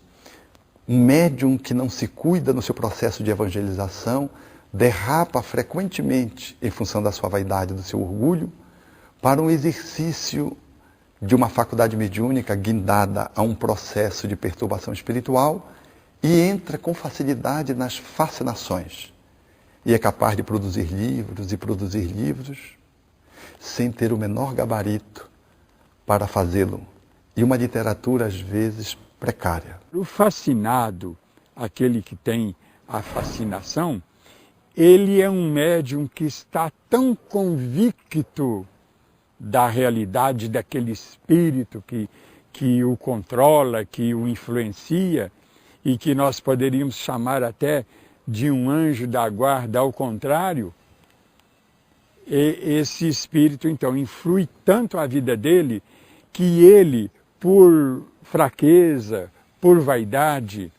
Um médium que não se cuida no seu processo de evangelização derrapa frequentemente, em função da sua vaidade, do seu orgulho, para um exercício de uma faculdade mediúnica guindada a um processo de perturbação espiritual e entra com facilidade nas fascinações. E é capaz de produzir livros sem ter o menor gabarito para fazê-lo. E uma literatura, às vezes, precária. O fascinado, aquele que tem a fascinação, ele é um médium que está tão convicto da realidade daquele espírito que o controla, que o influencia, e que nós poderíamos chamar até de um anjo da guarda, ao contrário. E esse espírito, então, influi tanto a vida dele, que ele, por fraqueza, por vaidade,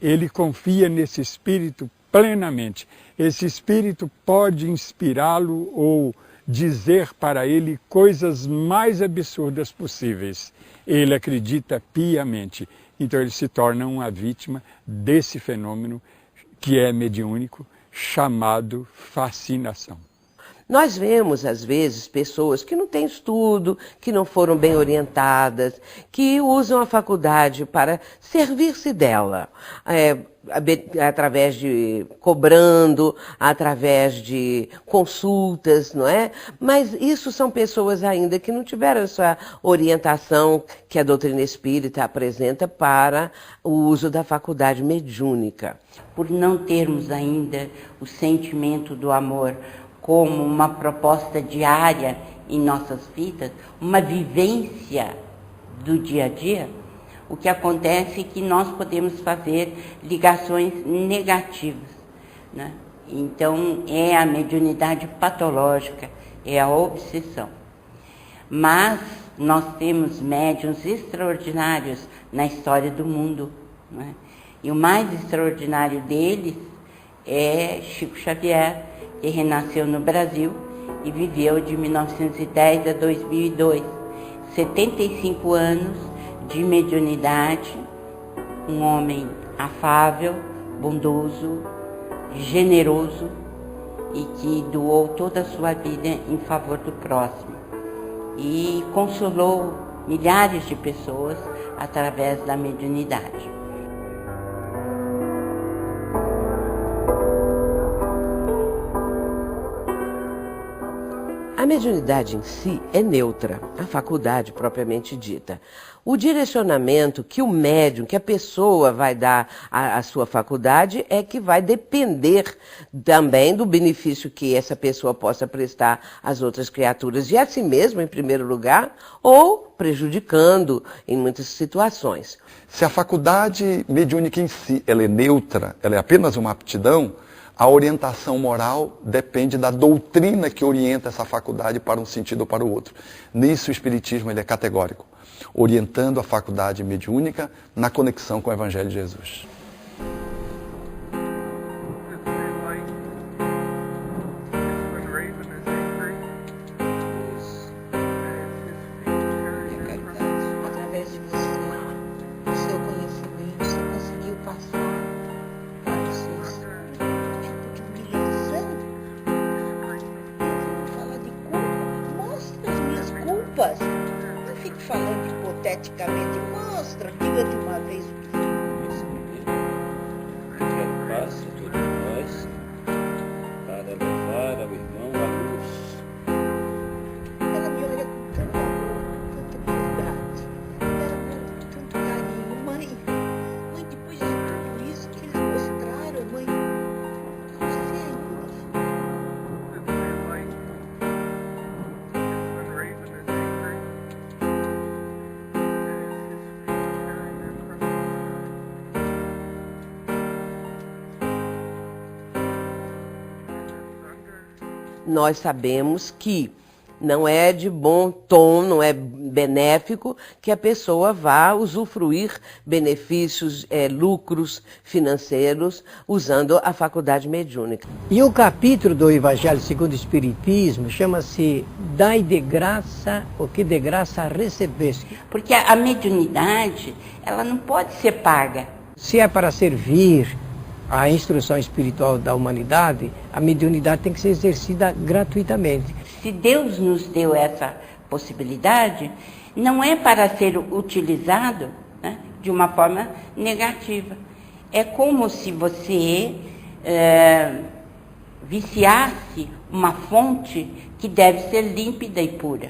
ele confia nesse espírito plenamente. Esse espírito pode inspirá-lo ou dizer para ele coisas mais absurdas possíveis. Ele acredita piamente. Então ele se torna uma vítima desse fenômeno que é mediúnico, chamado fascinação. Nós vemos, às vezes, pessoas que não têm estudo, que não foram bem orientadas, que usam a faculdade para servir-se dela, através de cobrando, através de consultas, não é? Mas isso são pessoas ainda que não tiveram essa orientação que a doutrina espírita apresenta para o uso da faculdade mediúnica. Por não termos ainda o sentimento do amor como uma proposta diária em nossas vidas, uma vivência do dia a dia, o que acontece é que nós podemos fazer ligações negativas, né? Então, é a mediunidade patológica, é a obsessão. Mas nós temos médiuns extraordinários na história do mundo, né? E o mais extraordinário deles é Chico Xavier, que renasceu no Brasil e viveu de 1910 a 2002. 75 anos de mediunidade, um homem afável, bondoso, generoso e que doou toda a sua vida em favor do próximo. E consolou milhares de pessoas através da mediunidade. A mediunidade em si é neutra, a faculdade propriamente dita. O direcionamento que o médium, que a pessoa vai dar à sua faculdade é que vai depender também do benefício que essa pessoa possa prestar às outras criaturas e a si mesmo, em primeiro lugar, ou prejudicando em muitas situações. Se a faculdade mediúnica em si ela é neutra, ela é apenas uma aptidão, a orientação moral depende da doutrina que orienta essa faculdade para um sentido ou para o outro. Nisso o Espiritismo ele é categórico, orientando a faculdade mediúnica na conexão com o Evangelho de Jesus. Através de você, o seu conhecimento, você conseguiu passar para os seus. Não fique falando hipoteticamente, mostra, diga de uma vez o que Quero paz a todos nós, para levar ao irmão a luz. ela me olha com tanto amor, tanta bondade, ela me olha com tanto carinho. Mãe, depois de tudo isso que eles mostraram, mãe, você vê ainda. Nós sabemos que não é de bom tom, não é benéfico que a pessoa vá usufruir benefícios, lucros financeiros usando a faculdade mediúnica. E o capítulo do Evangelho segundo o Espiritismo chama-se Dai de graça o que de graça recebeste. Porque a mediunidade, ela não pode ser paga. Se é para servir a instrução espiritual da humanidade, a mediunidade tem que ser exercida gratuitamente. Se Deus nos deu essa possibilidade, não é para ser utilizado, né, de uma forma negativa. É como se você viciasse uma fonte que deve ser límpida e pura.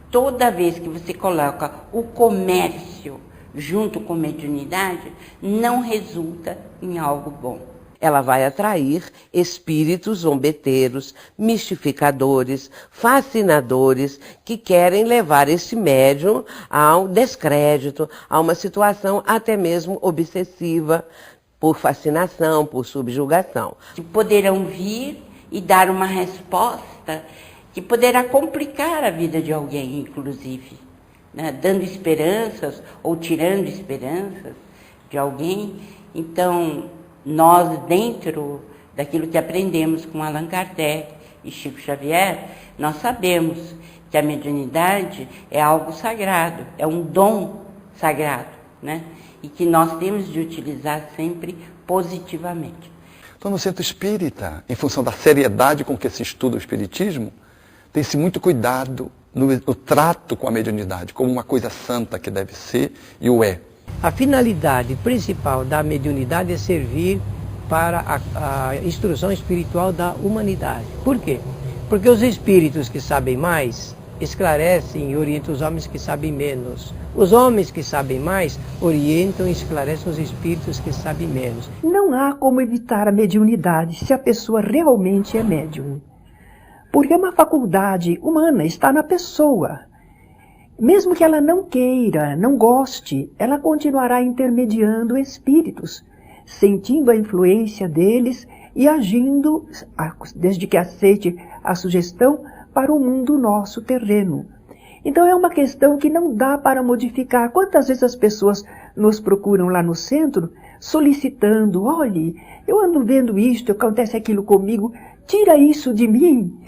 Toda vez que você coloca o comércio junto com mediunidade, não resulta em algo bom. Ela vai atrair espíritos zombeteiros, mistificadores, fascinadores, que querem levar esse médium ao descrédito, a uma situação até mesmo obsessiva, por fascinação, por subjugação. Que poderão vir e dar uma resposta que poderá complicar a vida de alguém, inclusive, né? Dando esperanças ou tirando esperanças de alguém. Então, nós, dentro daquilo que aprendemos com Allan Kardec e Chico Xavier, nós sabemos que a mediunidade é algo sagrado, é um dom sagrado, né? E que nós temos de utilizar sempre positivamente. Então, no centro espírita, em função da seriedade com que se estuda o espiritismo, tem-se muito cuidado no trato com a mediunidade, como uma coisa santa que deve ser e o é. A finalidade principal da mediunidade é servir para a instrução espiritual da humanidade. Por quê? Porque os espíritos que sabem mais esclarecem e orientam os homens que sabem menos. Os homens que sabem mais orientam e esclarecem os espíritos que sabem menos. Não há como evitar a mediunidade se a pessoa realmente é médium. Porque uma faculdade humana está na pessoa. Mesmo que ela não queira, não goste, ela continuará intermediando espíritos, sentindo a influência deles e agindo, desde que aceite a sugestão, para o mundo nosso terreno. Então é uma questão que não dá para modificar. Quantas vezes as pessoas nos procuram lá no centro, solicitando, olhe, eu ando vendo isto, acontece aquilo comigo, tira isso de mim.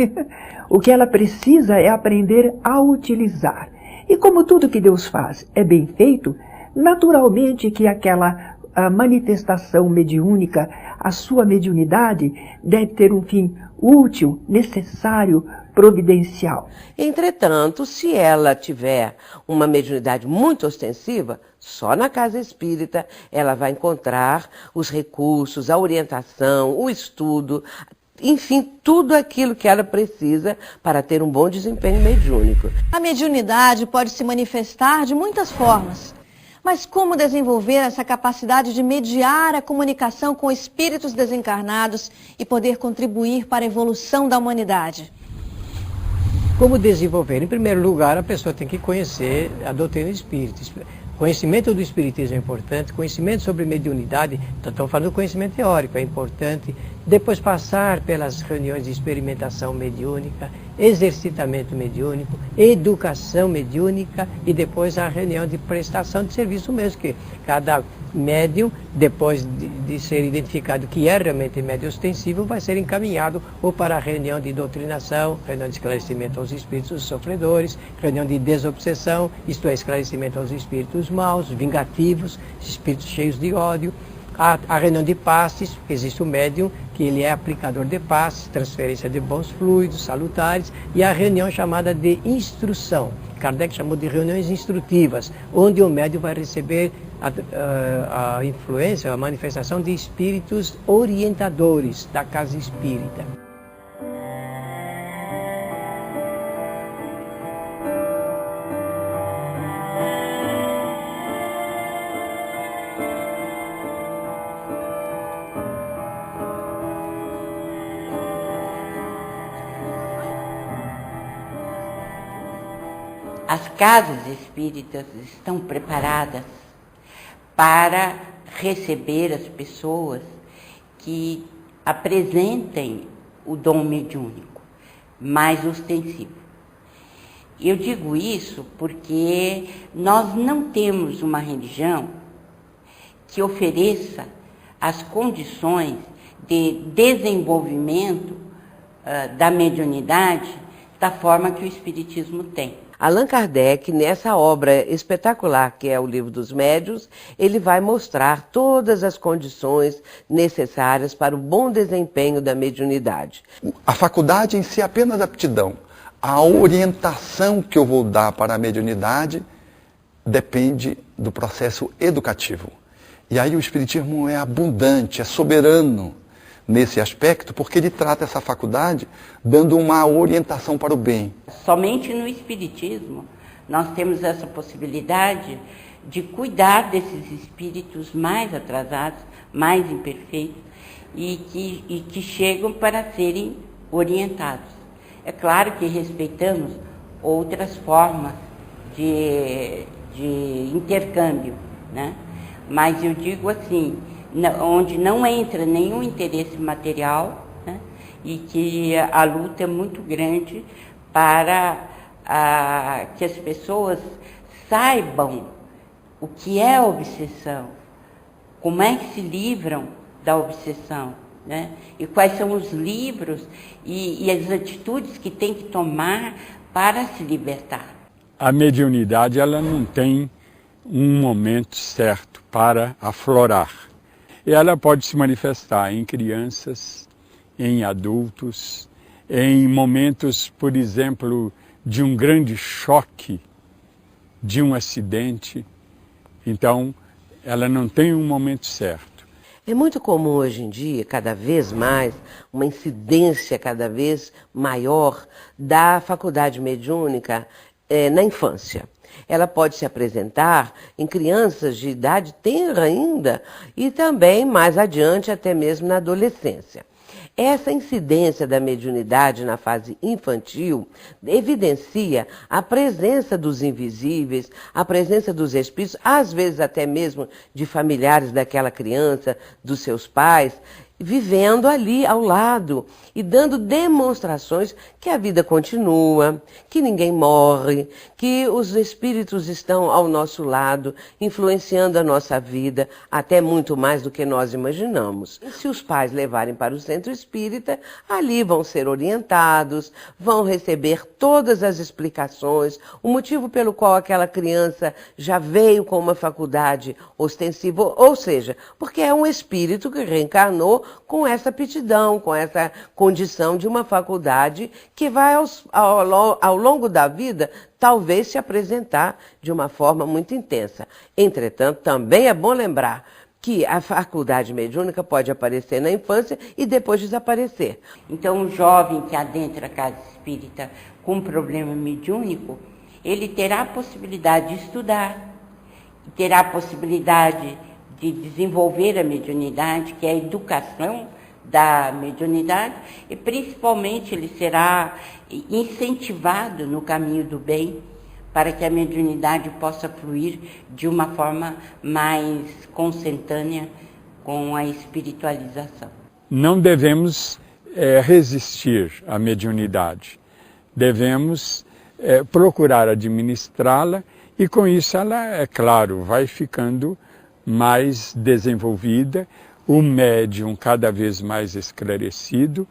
O que ela precisa é aprender a utilizar. E como tudo que Deus faz é bem feito, naturalmente que aquela manifestação mediúnica, a sua mediunidade, deve ter um fim útil, necessário, providencial. Entretanto, se ela tiver uma mediunidade muito ostensiva, só na casa espírita ela vai encontrar os recursos, a orientação, o estudo, enfim, tudo aquilo que ela precisa para ter um bom desempenho mediúnico. A mediunidade pode se manifestar de muitas formas. Mas como desenvolver essa capacidade de mediar a comunicação com espíritos desencarnados e poder contribuir para a evolução da humanidade? Como desenvolver? Em primeiro lugar, a pessoa tem que conhecer a doutrina espírita. Conhecimento do espiritismo é importante, conhecimento sobre mediunidade, estamos falando do conhecimento teórico, é importante. Depois passar pelas reuniões de experimentação mediúnica, exercitamento mediúnico, educação mediúnica e depois a reunião de prestação de serviço mesmo, que cada médium, depois de ser identificado que é realmente médium ostensivo, vai ser encaminhado ou para a reunião de doutrinação, reunião de esclarecimento aos espíritos sofredores, reunião de desobsessão, isto é, esclarecimento aos espíritos maus, vingativos, espíritos cheios de ódio, a reunião de passes, existe o médium que ele é aplicador de passes, transferência de bons fluidos salutares, e a reunião chamada de instrução. Kardec chamou de reuniões instrutivas, onde o médium vai receber a influência, a manifestação de espíritos orientadores da casa espírita. As casas espíritas estão preparadas para receber as pessoas que apresentem o dom mediúnico mais ostensivo. Eu digo isso porque nós não temos uma religião que ofereça as condições de desenvolvimento da mediunidade da forma que o Espiritismo tem. Allan Kardec, nessa obra espetacular que é o Livro dos Médiuns, ele vai mostrar todas as condições necessárias para o bom desempenho da mediunidade. A faculdade em si é apenas aptidão. A orientação que eu vou dar para a mediunidade depende do processo educativo. E aí o Espiritismo é abundante, é soberano nesse aspecto, porque ele trata essa faculdade dando uma orientação para o bem. Somente no Espiritismo nós temos essa possibilidade de cuidar desses espíritos mais atrasados, mais imperfeitos, e que chegam para serem orientados. É claro que respeitamos outras formas de intercâmbio, né? Mas eu digo assim, onde não entra nenhum interesse material, né? E que a luta é muito grande para que as pessoas saibam o que é a obsessão, como é que se livram da obsessão, né? E quais são os livros e as atitudes que tem que tomar para se libertar. A mediunidade, ela não tem um momento certo para aflorar. Ela pode se manifestar em crianças, em adultos, em momentos, por exemplo, de um grande choque, de um acidente. Então, ela não tem um momento certo. É muito comum hoje em dia, cada vez mais, uma incidência cada vez maior da faculdade mediúnica na infância. Ela pode se apresentar em crianças de idade tenra ainda e também mais adiante, até mesmo na adolescência. Essa incidência da mediunidade na fase infantil evidencia a presença dos invisíveis, a presença dos espíritos, às vezes até mesmo de familiares daquela criança, dos seus pais, vivendo ali ao lado e dando demonstrações que a vida continua, que ninguém morre, que os espíritos estão ao nosso lado, influenciando a nossa vida, até muito mais do que nós imaginamos. E se os pais levarem para o centro espírita, ali vão ser orientados, vão receber todas as explicações, o motivo pelo qual aquela criança já veio com uma faculdade ostensiva, ou seja, porque é um espírito que reencarnou com essa aptidão, com essa condição de uma faculdade que vai ao longo da vida talvez se apresentar de uma forma muito intensa. Entretanto, também é bom lembrar que a faculdade mediúnica pode aparecer na infância e depois desaparecer. Então, o jovem que adentra a casa espírita com um problema mediúnico, ele terá a possibilidade de estudar, terá a possibilidade de desenvolver a mediunidade, que é a educação da mediunidade, e principalmente ele será incentivado no caminho do bem, para que a mediunidade possa fluir de uma forma mais consentânea com a espiritualização. Não devemos resistir à mediunidade, devemos procurar administrá-la e com isso ela, é claro, vai ficando mais desenvolvida, o médium cada vez mais esclarecido.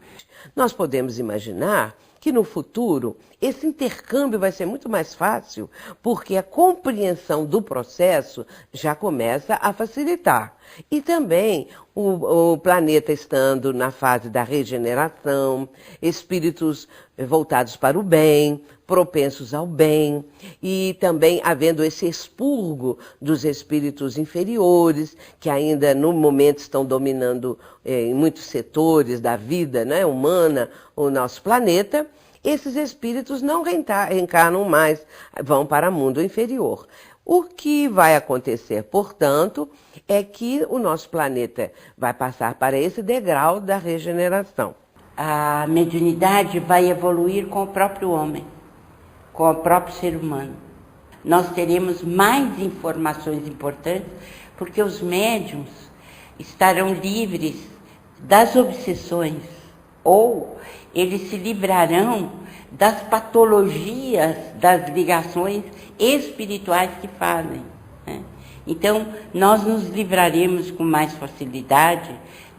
Nós podemos imaginar que no futuro esse intercâmbio vai ser muito mais fácil, porque a compreensão do processo já começa a facilitar. E também o planeta estando na fase da regeneração, espíritos voltados para o bem, propensos ao bem, e também havendo esse expurgo dos espíritos inferiores, que ainda no momento estão dominando em muitos setores da vida, né, humana, o nosso planeta. Esses espíritos não reencarnam mais, vão para o mundo inferior. O que vai acontecer, portanto, é que o nosso planeta vai passar para esse degrau da regeneração. A mediunidade vai evoluir com o próprio homem, com o próprio ser humano. Nós teremos mais informações importantes, porque os médiuns estarão livres das obsessões, ou eles se livrarão das patologias das ligações espirituais que fazem, né? Então, nós nos livraremos com mais facilidade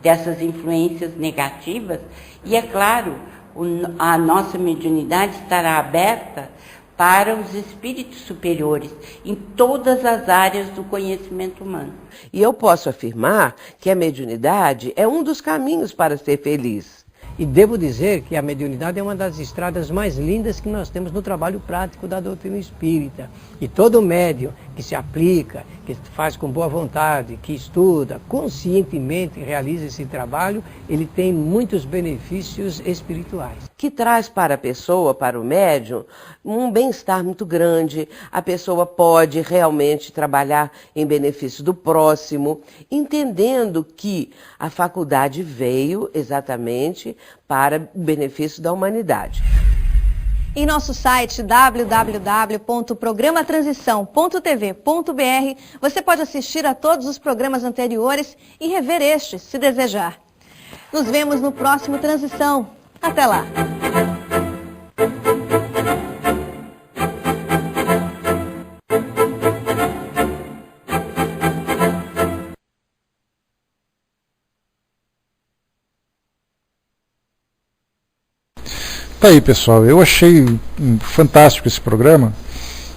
dessas influências negativas e, é claro, a nossa mediunidade estará aberta para os espíritos superiores em todas as áreas do conhecimento humano. E eu posso afirmar que a mediunidade é um dos caminhos para ser feliz. E devo dizer que a mediunidade é uma das estradas mais lindas que nós temos no trabalho prático da doutrina espírita. E todo médium que se aplica, que faz com boa vontade, que estuda, conscientemente realiza esse trabalho, ele tem muitos benefícios espirituais. Que traz para a pessoa, para o médium, um bem-estar muito grande. A pessoa pode realmente trabalhar em benefício do próximo, entendendo que a faculdade veio exatamente para o benefício da humanidade. Em nosso site www.programatransição.tv.br você pode assistir a todos os programas anteriores e rever este, se desejar. Nos vemos no próximo Transição. Até lá! Tá aí, pessoal, eu achei fantástico esse programa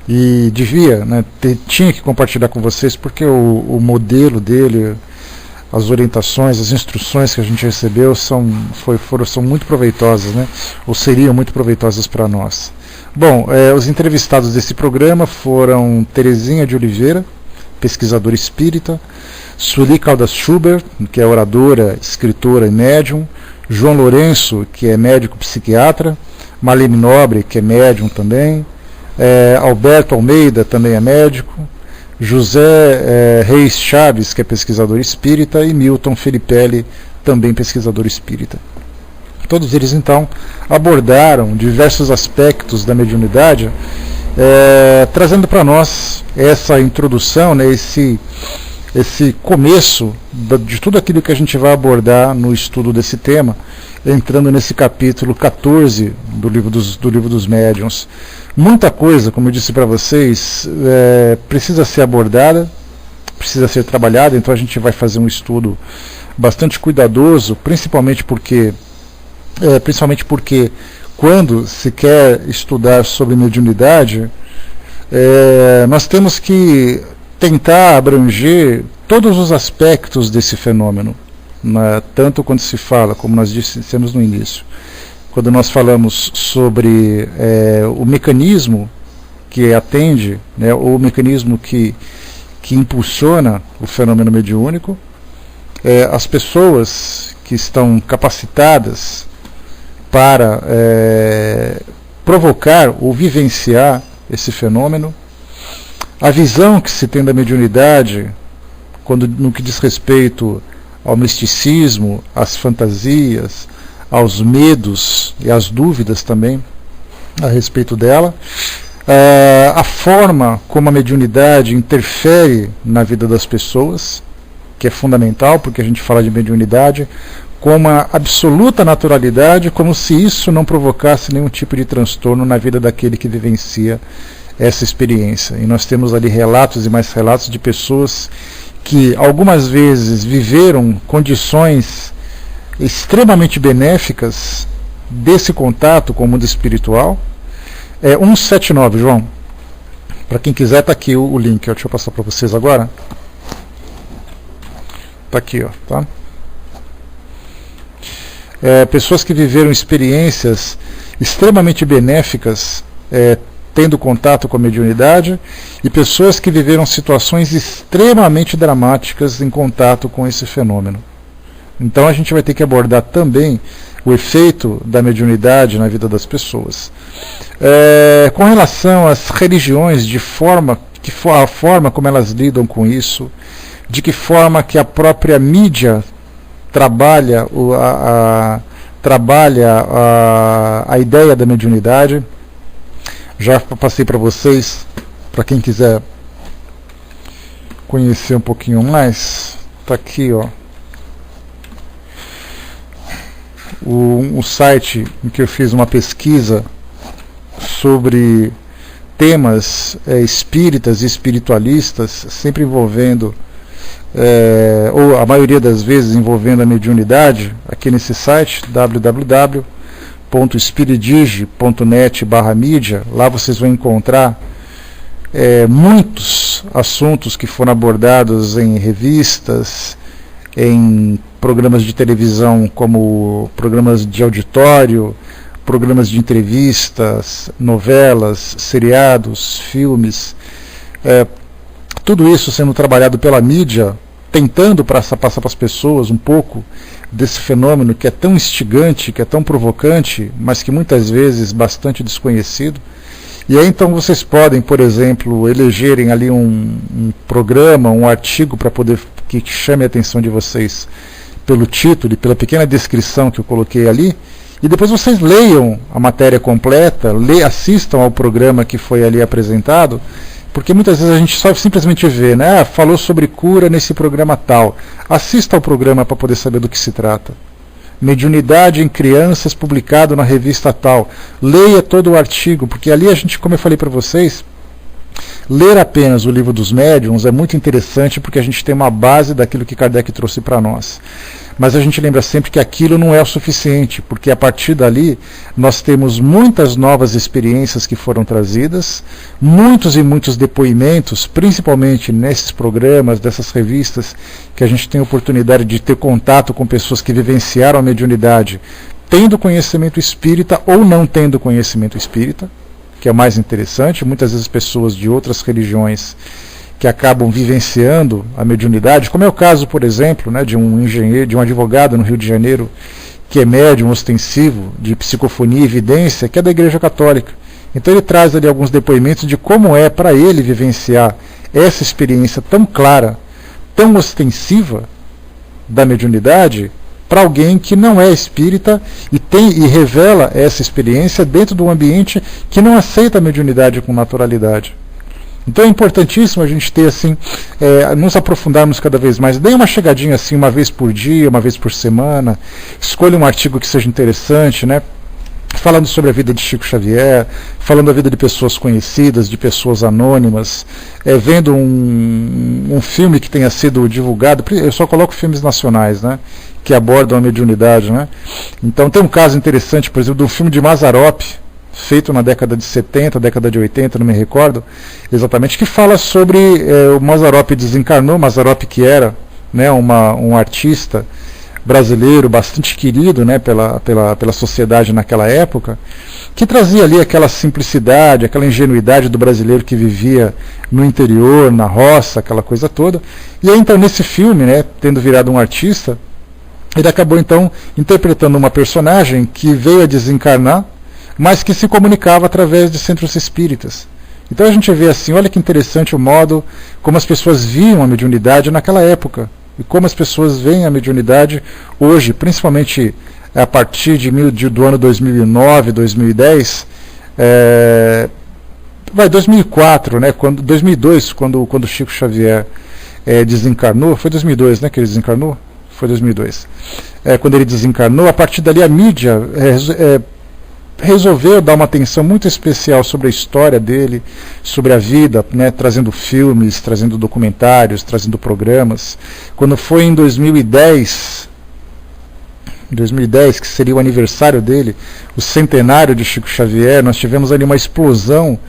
e devia, né, tinha que compartilhar com vocês, porque o modelo dele, as orientações, as instruções que a gente recebeu são muito proveitosas, né, ou seriam muito proveitosas para nós. Bom, os entrevistados desse programa foram Terezinha de Oliveira, pesquisadora espírita, Sueli Caldas Schubert, que é oradora, escritora e médium, João Lourenço, que é médico psiquiatra, Marlene Nobre, que é médium também, Alberto Almeida, também é médico, José Reis Chaves, que é pesquisador espírita, e Milton Felipelli, também pesquisador espírita. Todos eles, então, abordaram diversos aspectos da mediunidade, trazendo para nós essa introdução, né, esse começo de tudo aquilo que a gente vai abordar no estudo desse tema, entrando nesse capítulo 14 do livro dos médiuns. Muita coisa, como eu disse para vocês, precisa ser abordada, precisa ser trabalhada, então a gente vai fazer um estudo bastante cuidadoso, principalmente porque quando se quer estudar sobre mediunidade, nós temos que tentar abranger todos os aspectos desse fenômeno, né? Tanto quando se fala, como nós dissemos no início, quando nós falamos sobre o mecanismo que atende, né, o mecanismo que impulsiona o fenômeno mediúnico, as pessoas que estão capacitadas para provocar ou vivenciar esse fenômeno, a visão que se tem da mediunidade, no que diz respeito ao misticismo, às fantasias, aos medos e às dúvidas também a respeito dela, a forma como a mediunidade interfere na vida das pessoas, que é fundamental, porque a gente fala de mediunidade com uma absoluta naturalidade, como se isso não provocasse nenhum tipo de transtorno na vida daquele que vivencia essa experiência. E nós temos ali relatos e mais relatos de pessoas que algumas vezes viveram condições extremamente benéficas desse contato com o mundo espiritual. 179, João, para quem quiser, está aqui o link, deixa eu passar para vocês agora. Está aqui, tá? Pessoas que viveram experiências extremamente benéficas tendo contato com a mediunidade, e pessoas que viveram situações extremamente dramáticas em contato com esse fenômeno. Então a gente vai ter que abordar também o efeito da mediunidade na vida das pessoas. Com relação às religiões, a forma como elas lidam com isso, de que forma que a própria mídia trabalha a ideia da mediunidade. Já passei para vocês, para quem quiser conhecer um pouquinho mais, está aqui, ó, um site em que eu fiz uma pesquisa sobre temas espíritas e espiritualistas, sempre envolvendo, ou a maioria das vezes envolvendo a mediunidade, aqui nesse site, www.mediunidade.com.br. www.espiridige.net/mídia. Lá vocês vão encontrar muitos assuntos que foram abordados em revistas, em programas de televisão, como programas de auditório, programas de entrevistas, novelas, seriados, filmes, tudo isso sendo trabalhado pela mídia, tentando passar para as pessoas um pouco desse fenômeno que é tão instigante, que é tão provocante, mas que muitas vezes bastante desconhecido. E aí então vocês podem, por exemplo, elegerem ali um programa, um artigo para poder que chame a atenção de vocês pelo título e pela pequena descrição que eu coloquei ali, e depois vocês leiam a matéria completa, assistam ao programa que foi ali apresentado, porque muitas vezes a gente só simplesmente vê, né? Falou sobre cura nesse programa tal. Assista ao programa para poder saber do que se trata. Mediunidade em crianças, publicado na revista tal. Leia todo o artigo, porque ali a gente, como eu falei para vocês, ler apenas o livro dos médiuns é muito interessante, porque a gente tem uma base daquilo que Kardec trouxe para nós. Mas a gente lembra sempre que aquilo não é o suficiente, porque a partir dali nós temos muitas novas experiências que foram trazidas, muitos e muitos depoimentos, principalmente nesses programas, dessas revistas, que a gente tem a oportunidade de ter contato com pessoas que vivenciaram a mediunidade, tendo conhecimento espírita ou não tendo conhecimento espírita, que é o mais interessante. Muitas vezes pessoas de outras religiões que acabam vivenciando a mediunidade, como é o caso, por exemplo, né, de um engenheiro, de um advogado no Rio de Janeiro, que é médium ostensivo de psicofonia e evidência, que é da Igreja Católica. Então ele traz ali alguns depoimentos de como é para ele vivenciar essa experiência tão clara, tão ostensiva da mediunidade, para alguém que não é espírita e revela essa experiência dentro de um ambiente que não aceita a mediunidade com naturalidade. Então é importantíssimo a gente ter assim, nos aprofundarmos cada vez mais. Dê uma chegadinha assim, uma vez por dia, uma vez por semana, escolha um artigo que seja interessante, né? Falando sobre a vida de Chico Xavier, falando da vida de pessoas conhecidas, de pessoas anônimas, vendo um filme que tenha sido divulgado. Eu só coloco filmes nacionais, né, que abordam a mediunidade, né? Então tem um caso interessante, por exemplo, de um filme de Mazzaropi, feito na década de 70, década de 80, não me recordo exatamente, que fala sobre o Mazzaropi desencarnou, Mazzaropi que era, né, um artista brasileiro bastante querido, né, pela sociedade naquela época, que trazia ali aquela simplicidade, aquela ingenuidade do brasileiro que vivia no interior, na roça, aquela coisa toda. E aí então nesse filme, né, tendo virado um artista, ele acabou então interpretando uma personagem que veio a desencarnar, mas que se comunicava através de centros espíritas. Então a gente vê assim, olha que interessante o modo como as pessoas viam a mediunidade naquela época, e como as pessoas veem a mediunidade hoje, principalmente a partir do ano 2009, 2010, 2004, né, 2002, quando Chico Xavier desencarnou, foi 2002, né, que ele desencarnou? Foi 2002. Quando ele desencarnou, a partir dali a mídia resolveu dar uma atenção muito especial sobre a história dele, sobre a vida, né, trazendo filmes, trazendo documentários, trazendo programas. Quando foi em 2010, que seria o aniversário dele, o centenário de Chico Xavier, nós tivemos ali uma explosão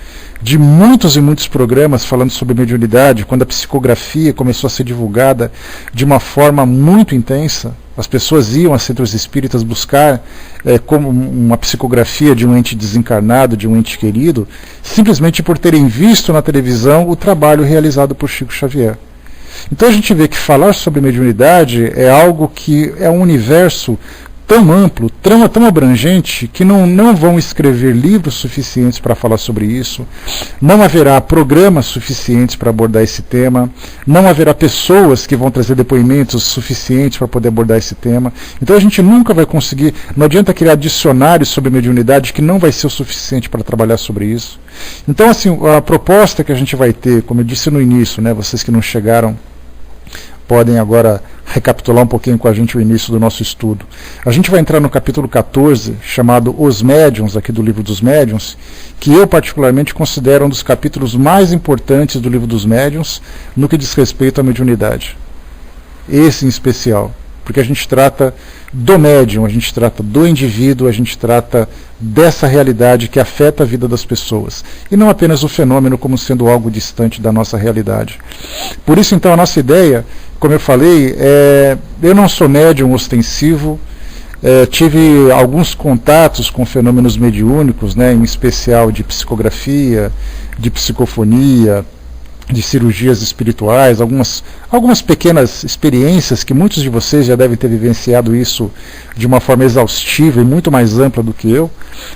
de muitos e muitos programas falando sobre mediunidade, quando a psicografia começou a ser divulgada de uma forma muito intensa. As pessoas iam a centros espíritas buscar como uma psicografia de um ente desencarnado, de um ente querido, simplesmente por terem visto na televisão o trabalho realizado por Chico Xavier. Então a gente vê que falar sobre mediunidade é algo que é um universo tão amplo, tão abrangente, que não vão escrever livros suficientes para falar sobre isso, não haverá programas suficientes para abordar esse tema, não haverá pessoas que vão trazer depoimentos suficientes para poder abordar esse tema. Então a gente nunca vai conseguir, não adianta criar dicionários sobre mediunidade que não vai ser o suficiente para trabalhar sobre isso. Então assim, a proposta que a gente vai ter, como eu disse no início, né, vocês que não chegaram, podem agora recapitular um pouquinho com a gente o início do nosso estudo. A gente vai entrar no capítulo 14, chamado Os Médiuns, aqui do Livro dos Médiuns, que eu particularmente considero um dos capítulos mais importantes do Livro dos Médiuns no que diz respeito à mediunidade. Esse em especial, porque a gente trata do médium, a gente trata do indivíduo, a gente trata dessa realidade que afeta a vida das pessoas, e não apenas o fenômeno como sendo algo distante da nossa realidade. Por isso, então, a nossa ideia, como eu falei, eu não sou médium ostensivo, tive alguns contatos com fenômenos mediúnicos, né, em especial de psicografia, de psicofonia, de cirurgias espirituais, algumas pequenas experiências que muitos de vocês já devem ter vivenciado isso de uma forma exaustiva e muito mais ampla do que eu.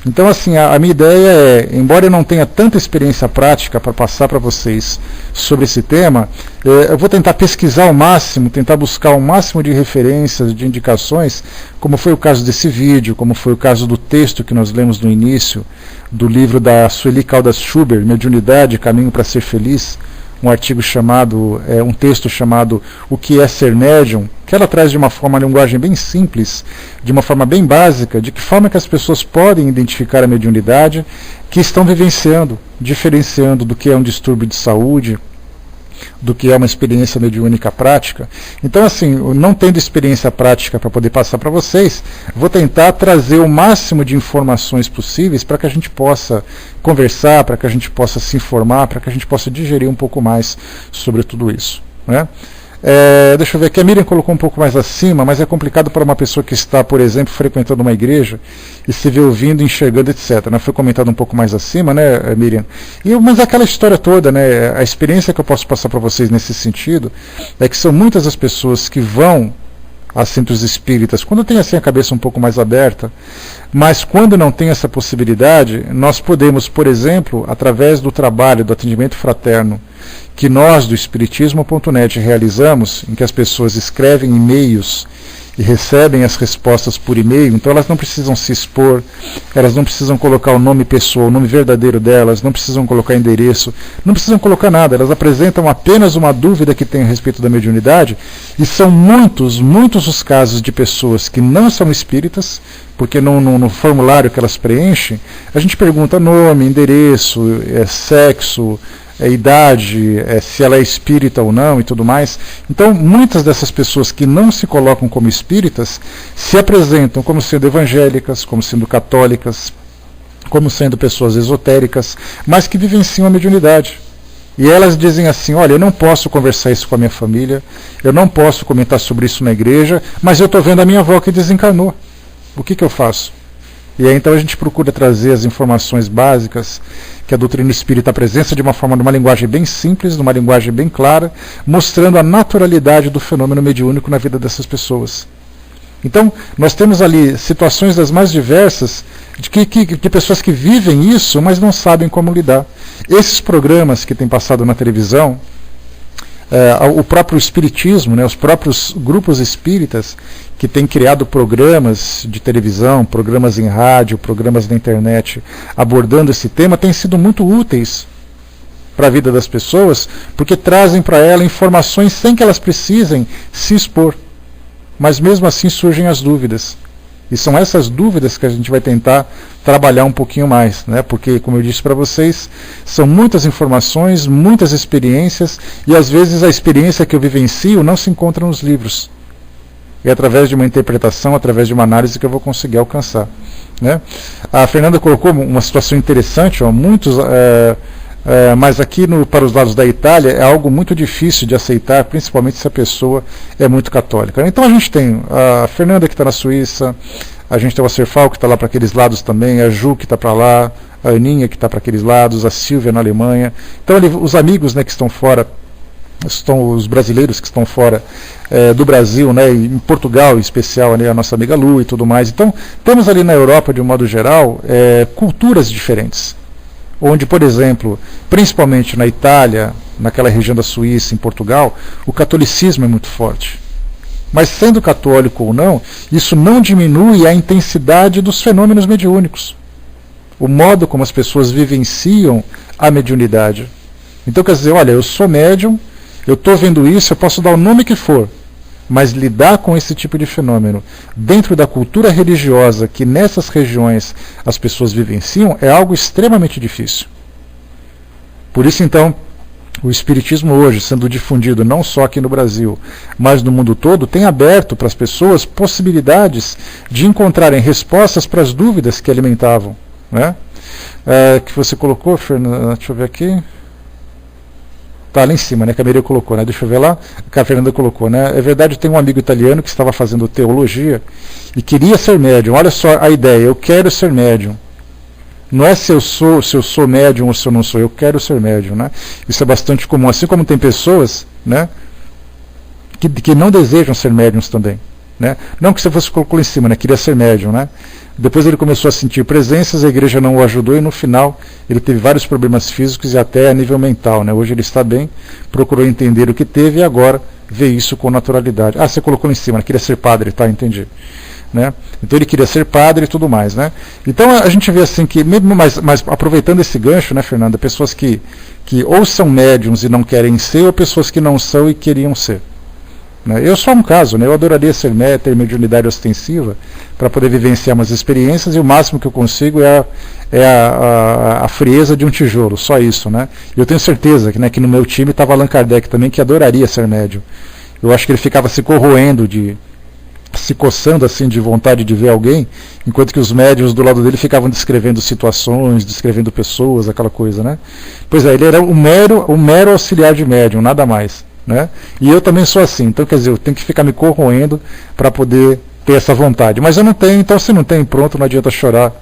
Então, assim, a minha ideia é, embora eu não tenha tanta experiência prática para passar para vocês sobre esse tema, eu vou tentar pesquisar ao máximo, tentar buscar o máximo de referências, de indicações, como foi o caso desse vídeo, como foi o caso do texto que nós lemos no início, do livro da Sueli Caldas Schubert, Mediunidade, Caminho para Ser Feliz, um artigo chamado, um texto chamado O que é Ser Médium, que ela traz de uma linguagem bem simples, de uma forma bem básica, de que forma que as pessoas podem identificar a mediunidade que estão vivenciando, diferenciando do que é um distúrbio de saúde, do que é uma experiência mediúnica prática. Então, assim, não tendo experiência prática para poder passar para vocês, vou tentar trazer o máximo de informações possíveis para que a gente possa conversar, para que a gente possa se informar, para que a gente possa digerir um pouco mais sobre tudo isso, né? Deixa eu ver aqui, a Miriam colocou um pouco mais acima, mas é complicado para uma pessoa que está, por exemplo, frequentando uma igreja e se vê ouvindo, enxergando, etc. Né? Foi comentado um pouco mais acima, né, Miriam? Mas aquela história toda, né, a experiência que eu posso passar para vocês nesse sentido é que são muitas as pessoas que vão a centros espíritas quando tem assim a cabeça um pouco mais aberta, mas quando não tem essa possibilidade, nós podemos, por exemplo, através do trabalho do atendimento fraterno que nós do Espiritismo.net realizamos, em que as pessoas escrevem e-mails e recebem as respostas por e-mail, então elas não precisam se expor, elas não precisam colocar o nome pessoal, o nome verdadeiro delas, não precisam colocar endereço, não precisam colocar nada, elas apresentam apenas uma dúvida que tem a respeito da mediunidade, e são muitos os casos de pessoas que não são espíritas, porque no formulário que elas preenchem, a gente pergunta nome, endereço, sexo, idade, se ela é espírita ou não e tudo mais. Então, muitas dessas pessoas que não se colocam como espíritas se apresentam como sendo evangélicas, como sendo católicas, como sendo pessoas esotéricas, mas que vivenciam a mediunidade. E elas dizem assim, olha, eu não posso conversar isso com a minha família, eu não posso comentar sobre isso na igreja, mas eu estou vendo a minha avó que desencarnou. O que eu faço? E aí então a gente procura trazer as informações básicas que a doutrina espírita apresenta de uma linguagem bem simples, numa linguagem bem clara, mostrando a naturalidade do fenômeno mediúnico na vida dessas pessoas. Então, nós temos ali situações das mais diversas de pessoas que vivem isso, mas não sabem como lidar. Esses programas que têm passado na televisão, o próprio espiritismo, né, os próprios grupos espíritas que têm criado programas de televisão, programas em rádio, programas na internet, abordando esse tema, têm sido muito úteis para a vida das pessoas, porque trazem para ela informações sem que elas precisem se expor. Mas mesmo assim surgem as dúvidas. E são essas dúvidas que a gente vai tentar trabalhar um pouquinho mais, né? Porque, como eu disse para vocês, são muitas informações, muitas experiências, e às vezes a experiência que eu vivencio não se encontra nos livros. É através de uma interpretação, através de uma análise que eu vou conseguir alcançar, né? A Fernanda colocou uma situação interessante, ó, mas aqui para os lados da Itália é algo muito difícil de aceitar, principalmente se a pessoa é muito católica. Então a gente tem a Fernanda que está na Suíça, a gente tem o Acerfal que está lá para aqueles lados também, a Ju que está para lá, a Aninha que está para aqueles lados, a Silvia na Alemanha. Então os amigos, né, que estão fora, os brasileiros que estão fora do Brasil, né, e em Portugal em especial, né, a nossa amiga Lu e tudo mais. Então temos ali na Europa, de um modo geral, culturas diferentes, onde, por exemplo, principalmente na Itália, naquela região da Suíça, em Portugal, o catolicismo é muito forte. Mas sendo católico ou não, isso não diminui a intensidade dos fenômenos mediúnicos, o modo como as pessoas vivenciam a mediunidade. Então, quer dizer, olha, eu sou médium, eu estou vendo isso, eu posso dar o nome que for, mas lidar com esse tipo de fenômeno dentro da cultura religiosa que nessas regiões as pessoas vivenciam é algo extremamente difícil. Por isso, então, o Espiritismo hoje, sendo difundido não só aqui no Brasil, mas no mundo todo, tem aberto para as pessoas possibilidades de encontrarem respostas para as dúvidas que alimentavam, né? Que você colocou, Fernanda, deixa eu ver aqui. Tá lá em cima, né, que a Maria colocou, né? Deixa eu ver lá, que a Fernanda colocou, né? É verdade, tem um amigo italiano que estava fazendo teologia e queria ser médium. Olha só a ideia, eu quero ser médium. Não é se eu sou médium ou se eu não sou, eu quero ser médium, né? Isso é bastante comum, assim como tem pessoas, né, que não desejam ser médiums também, né? Não que você fosse colocou em cima, né, queria ser médium, né? Depois ele começou a sentir presenças, a igreja não o ajudou e no final ele teve vários problemas físicos e até a nível mental, né? Hoje ele está bem, procurou entender o que teve e agora vê isso com naturalidade. Ah, você colocou em cima, né? Queria ser padre, tá, entendi. Né? Então ele queria ser padre e tudo mais, né? Então a gente vê assim que, mesmo mas aproveitando esse gancho, né, Fernanda, pessoas que ou são médiums e não querem ser, ou pessoas que não são e queriam ser, né? Eu sou um caso, né? Eu adoraria ser médium, ter mediunidade ostensiva para poder vivenciar umas experiências e o máximo que eu consigo é a frieza de um tijolo, só isso, né? Eu tenho certeza que, né, que no meu time estava Allan Kardec também, que adoraria ser médium. Eu acho que ele ficava se corroendo se coçando assim de vontade de ver alguém, enquanto que os médiuns do lado dele ficavam descrevendo situações, descrevendo pessoas, aquela coisa, né? Pois é, ele era um mero auxiliar de médium, nada mais, né? E eu também sou assim, então quer dizer, eu tenho que ficar me corroendo para poder ter essa vontade, mas eu não tenho, então se não tem, pronto, não adianta chorar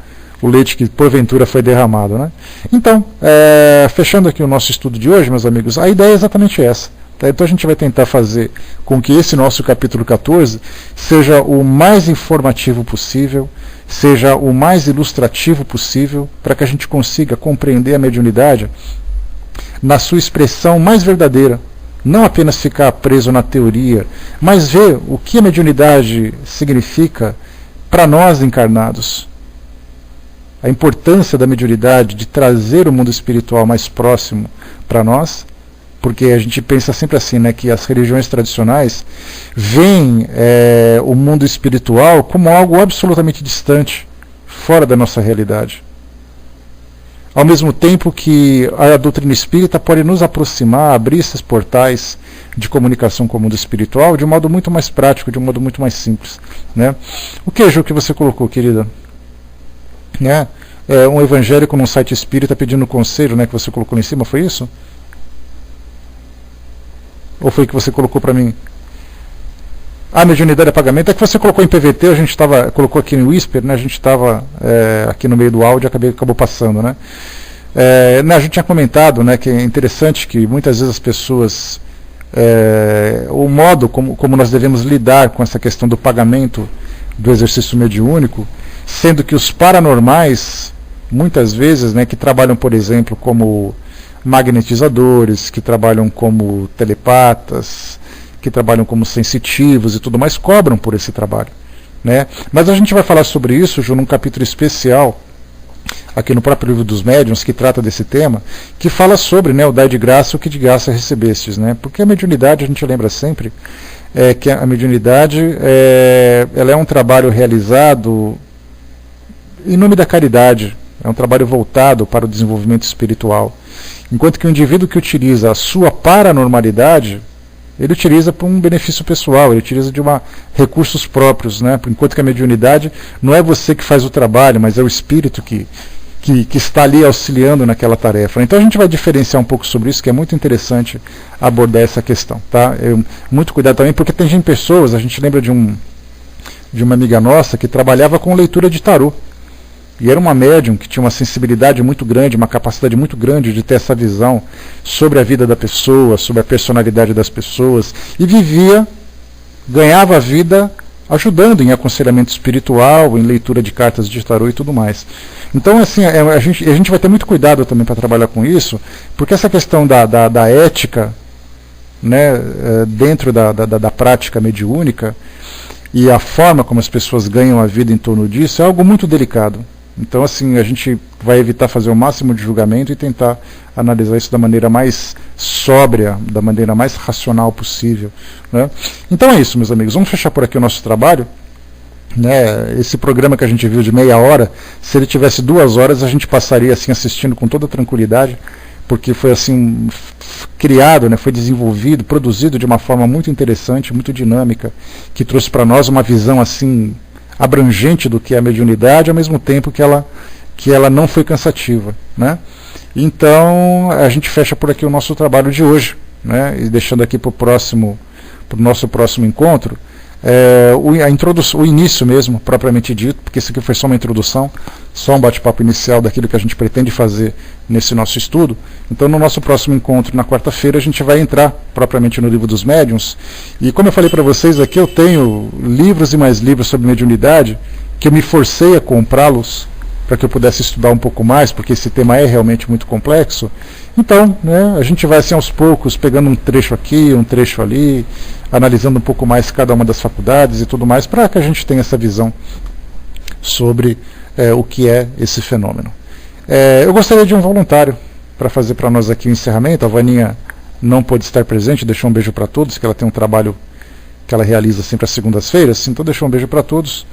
o leite que porventura foi derramado, né? Então, fechando aqui o nosso estudo de hoje, meus amigos, a ideia é exatamente essa. Então a gente vai tentar fazer com que esse nosso capítulo 14 seja o mais informativo possível, seja o mais ilustrativo possível, para que a gente consiga compreender a mediunidade na sua expressão mais verdadeira. Não apenas ficar preso na teoria, mas ver o que a mediunidade significa para nós encarnados. A importância da mediunidade de trazer o mundo espiritual mais próximo para nós. Porque a gente pensa sempre assim, né, que as religiões tradicionais veem o mundo espiritual como algo absolutamente distante, fora da nossa realidade. Ao mesmo tempo que a doutrina espírita pode nos aproximar, abrir esses portais de comunicação com o mundo espiritual de um modo muito mais prático, de um modo muito mais simples, né? O que, Ju, que você colocou, querida? Né? Um evangélico num site espírita pedindo conselho, né, que você colocou em cima, foi isso? Ou foi que você colocou para mim? A mediunidade é pagamento. É que você colocou em PVT, a gente colocou aqui no Whisper, né? A gente estava aqui no meio do áudio e acabou passando, né? A gente tinha comentado, né, que é interessante que muitas vezes as pessoas, o modo como nós devemos lidar com essa questão do pagamento do exercício mediúnico, sendo que os paranormais, muitas vezes, né, que trabalham, por exemplo, como magnetizadores, que trabalham como telepatas, que trabalham como sensitivos e tudo mais, cobram por esse trabalho, né? Mas a gente vai falar sobre isso, Ju, num capítulo especial aqui no próprio Livro dos Médiuns, que trata desse tema, que fala sobre, né, o dai de graça, o que de graça recebestes, né? Porque a mediunidade, a gente lembra sempre que a mediunidade ela é um trabalho realizado em nome da caridade, é um trabalho voltado para o desenvolvimento espiritual. Enquanto que o indivíduo que utiliza a sua paranormalidade, ele utiliza para um benefício pessoal, ele utiliza de recursos próprios, né? Enquanto que a mediunidade não é você que faz o trabalho, mas é o espírito que está ali auxiliando naquela tarefa. Então a gente vai diferenciar um pouco sobre isso, que é muito interessante abordar essa questão, tá? Muito cuidado também, porque tem pessoas, a gente lembra de uma amiga nossa que trabalhava com leitura de tarô. E era uma médium que tinha uma sensibilidade muito grande, uma capacidade muito grande de ter essa visão sobre a vida da pessoa, sobre a personalidade das pessoas, e ganhava a vida ajudando em aconselhamento espiritual, em leitura de cartas de tarô e tudo mais. Então, assim, a gente vai ter muito cuidado também para trabalhar com isso, porque essa questão da ética, né, dentro da prática mediúnica, e a forma como as pessoas ganham a vida em torno disso é algo muito delicado. Então, assim, a gente vai evitar fazer o máximo de julgamento e tentar analisar isso da maneira mais sóbria, da maneira mais racional possível, né? Então é isso, meus amigos. Vamos fechar por aqui o nosso trabalho, né? Esse programa que a gente viu de meia hora, se ele tivesse 2 horas, a gente passaria assim assistindo com toda tranquilidade, porque foi assim, criado, né, foi desenvolvido, produzido de uma forma muito interessante, muito dinâmica, que trouxe para nós uma visão assim abrangente do que é a mediunidade, ao mesmo tempo que ela não foi cansativa, né? Então a gente fecha por aqui o nosso trabalho de hoje, né? E deixando aqui para o nosso próximo encontro o início mesmo, propriamente dito, porque isso aqui foi só uma introdução, só um bate-papo inicial daquilo que a gente pretende fazer nesse nosso estudo. Então no nosso próximo encontro, na quarta-feira, a gente vai entrar propriamente no livro dos médiuns, e como eu falei para vocês aqui, eu tenho livros e mais livros sobre mediunidade, que eu me forcei a comprá-los, para que eu pudesse estudar um pouco mais, porque esse tema é realmente muito complexo. Então, né, a gente vai assim aos poucos, pegando um trecho aqui, um trecho ali, analisando um pouco mais cada uma das faculdades e tudo mais, para que a gente tenha essa visão sobre o que é esse fenômeno. Eu gostaria de um voluntário para fazer para nós aqui o encerramento. A Vaninha não pôde estar presente, deixou um beijo para todos, que ela tem um trabalho que ela realiza sempre às segundas-feiras, então deixou um beijo para todos.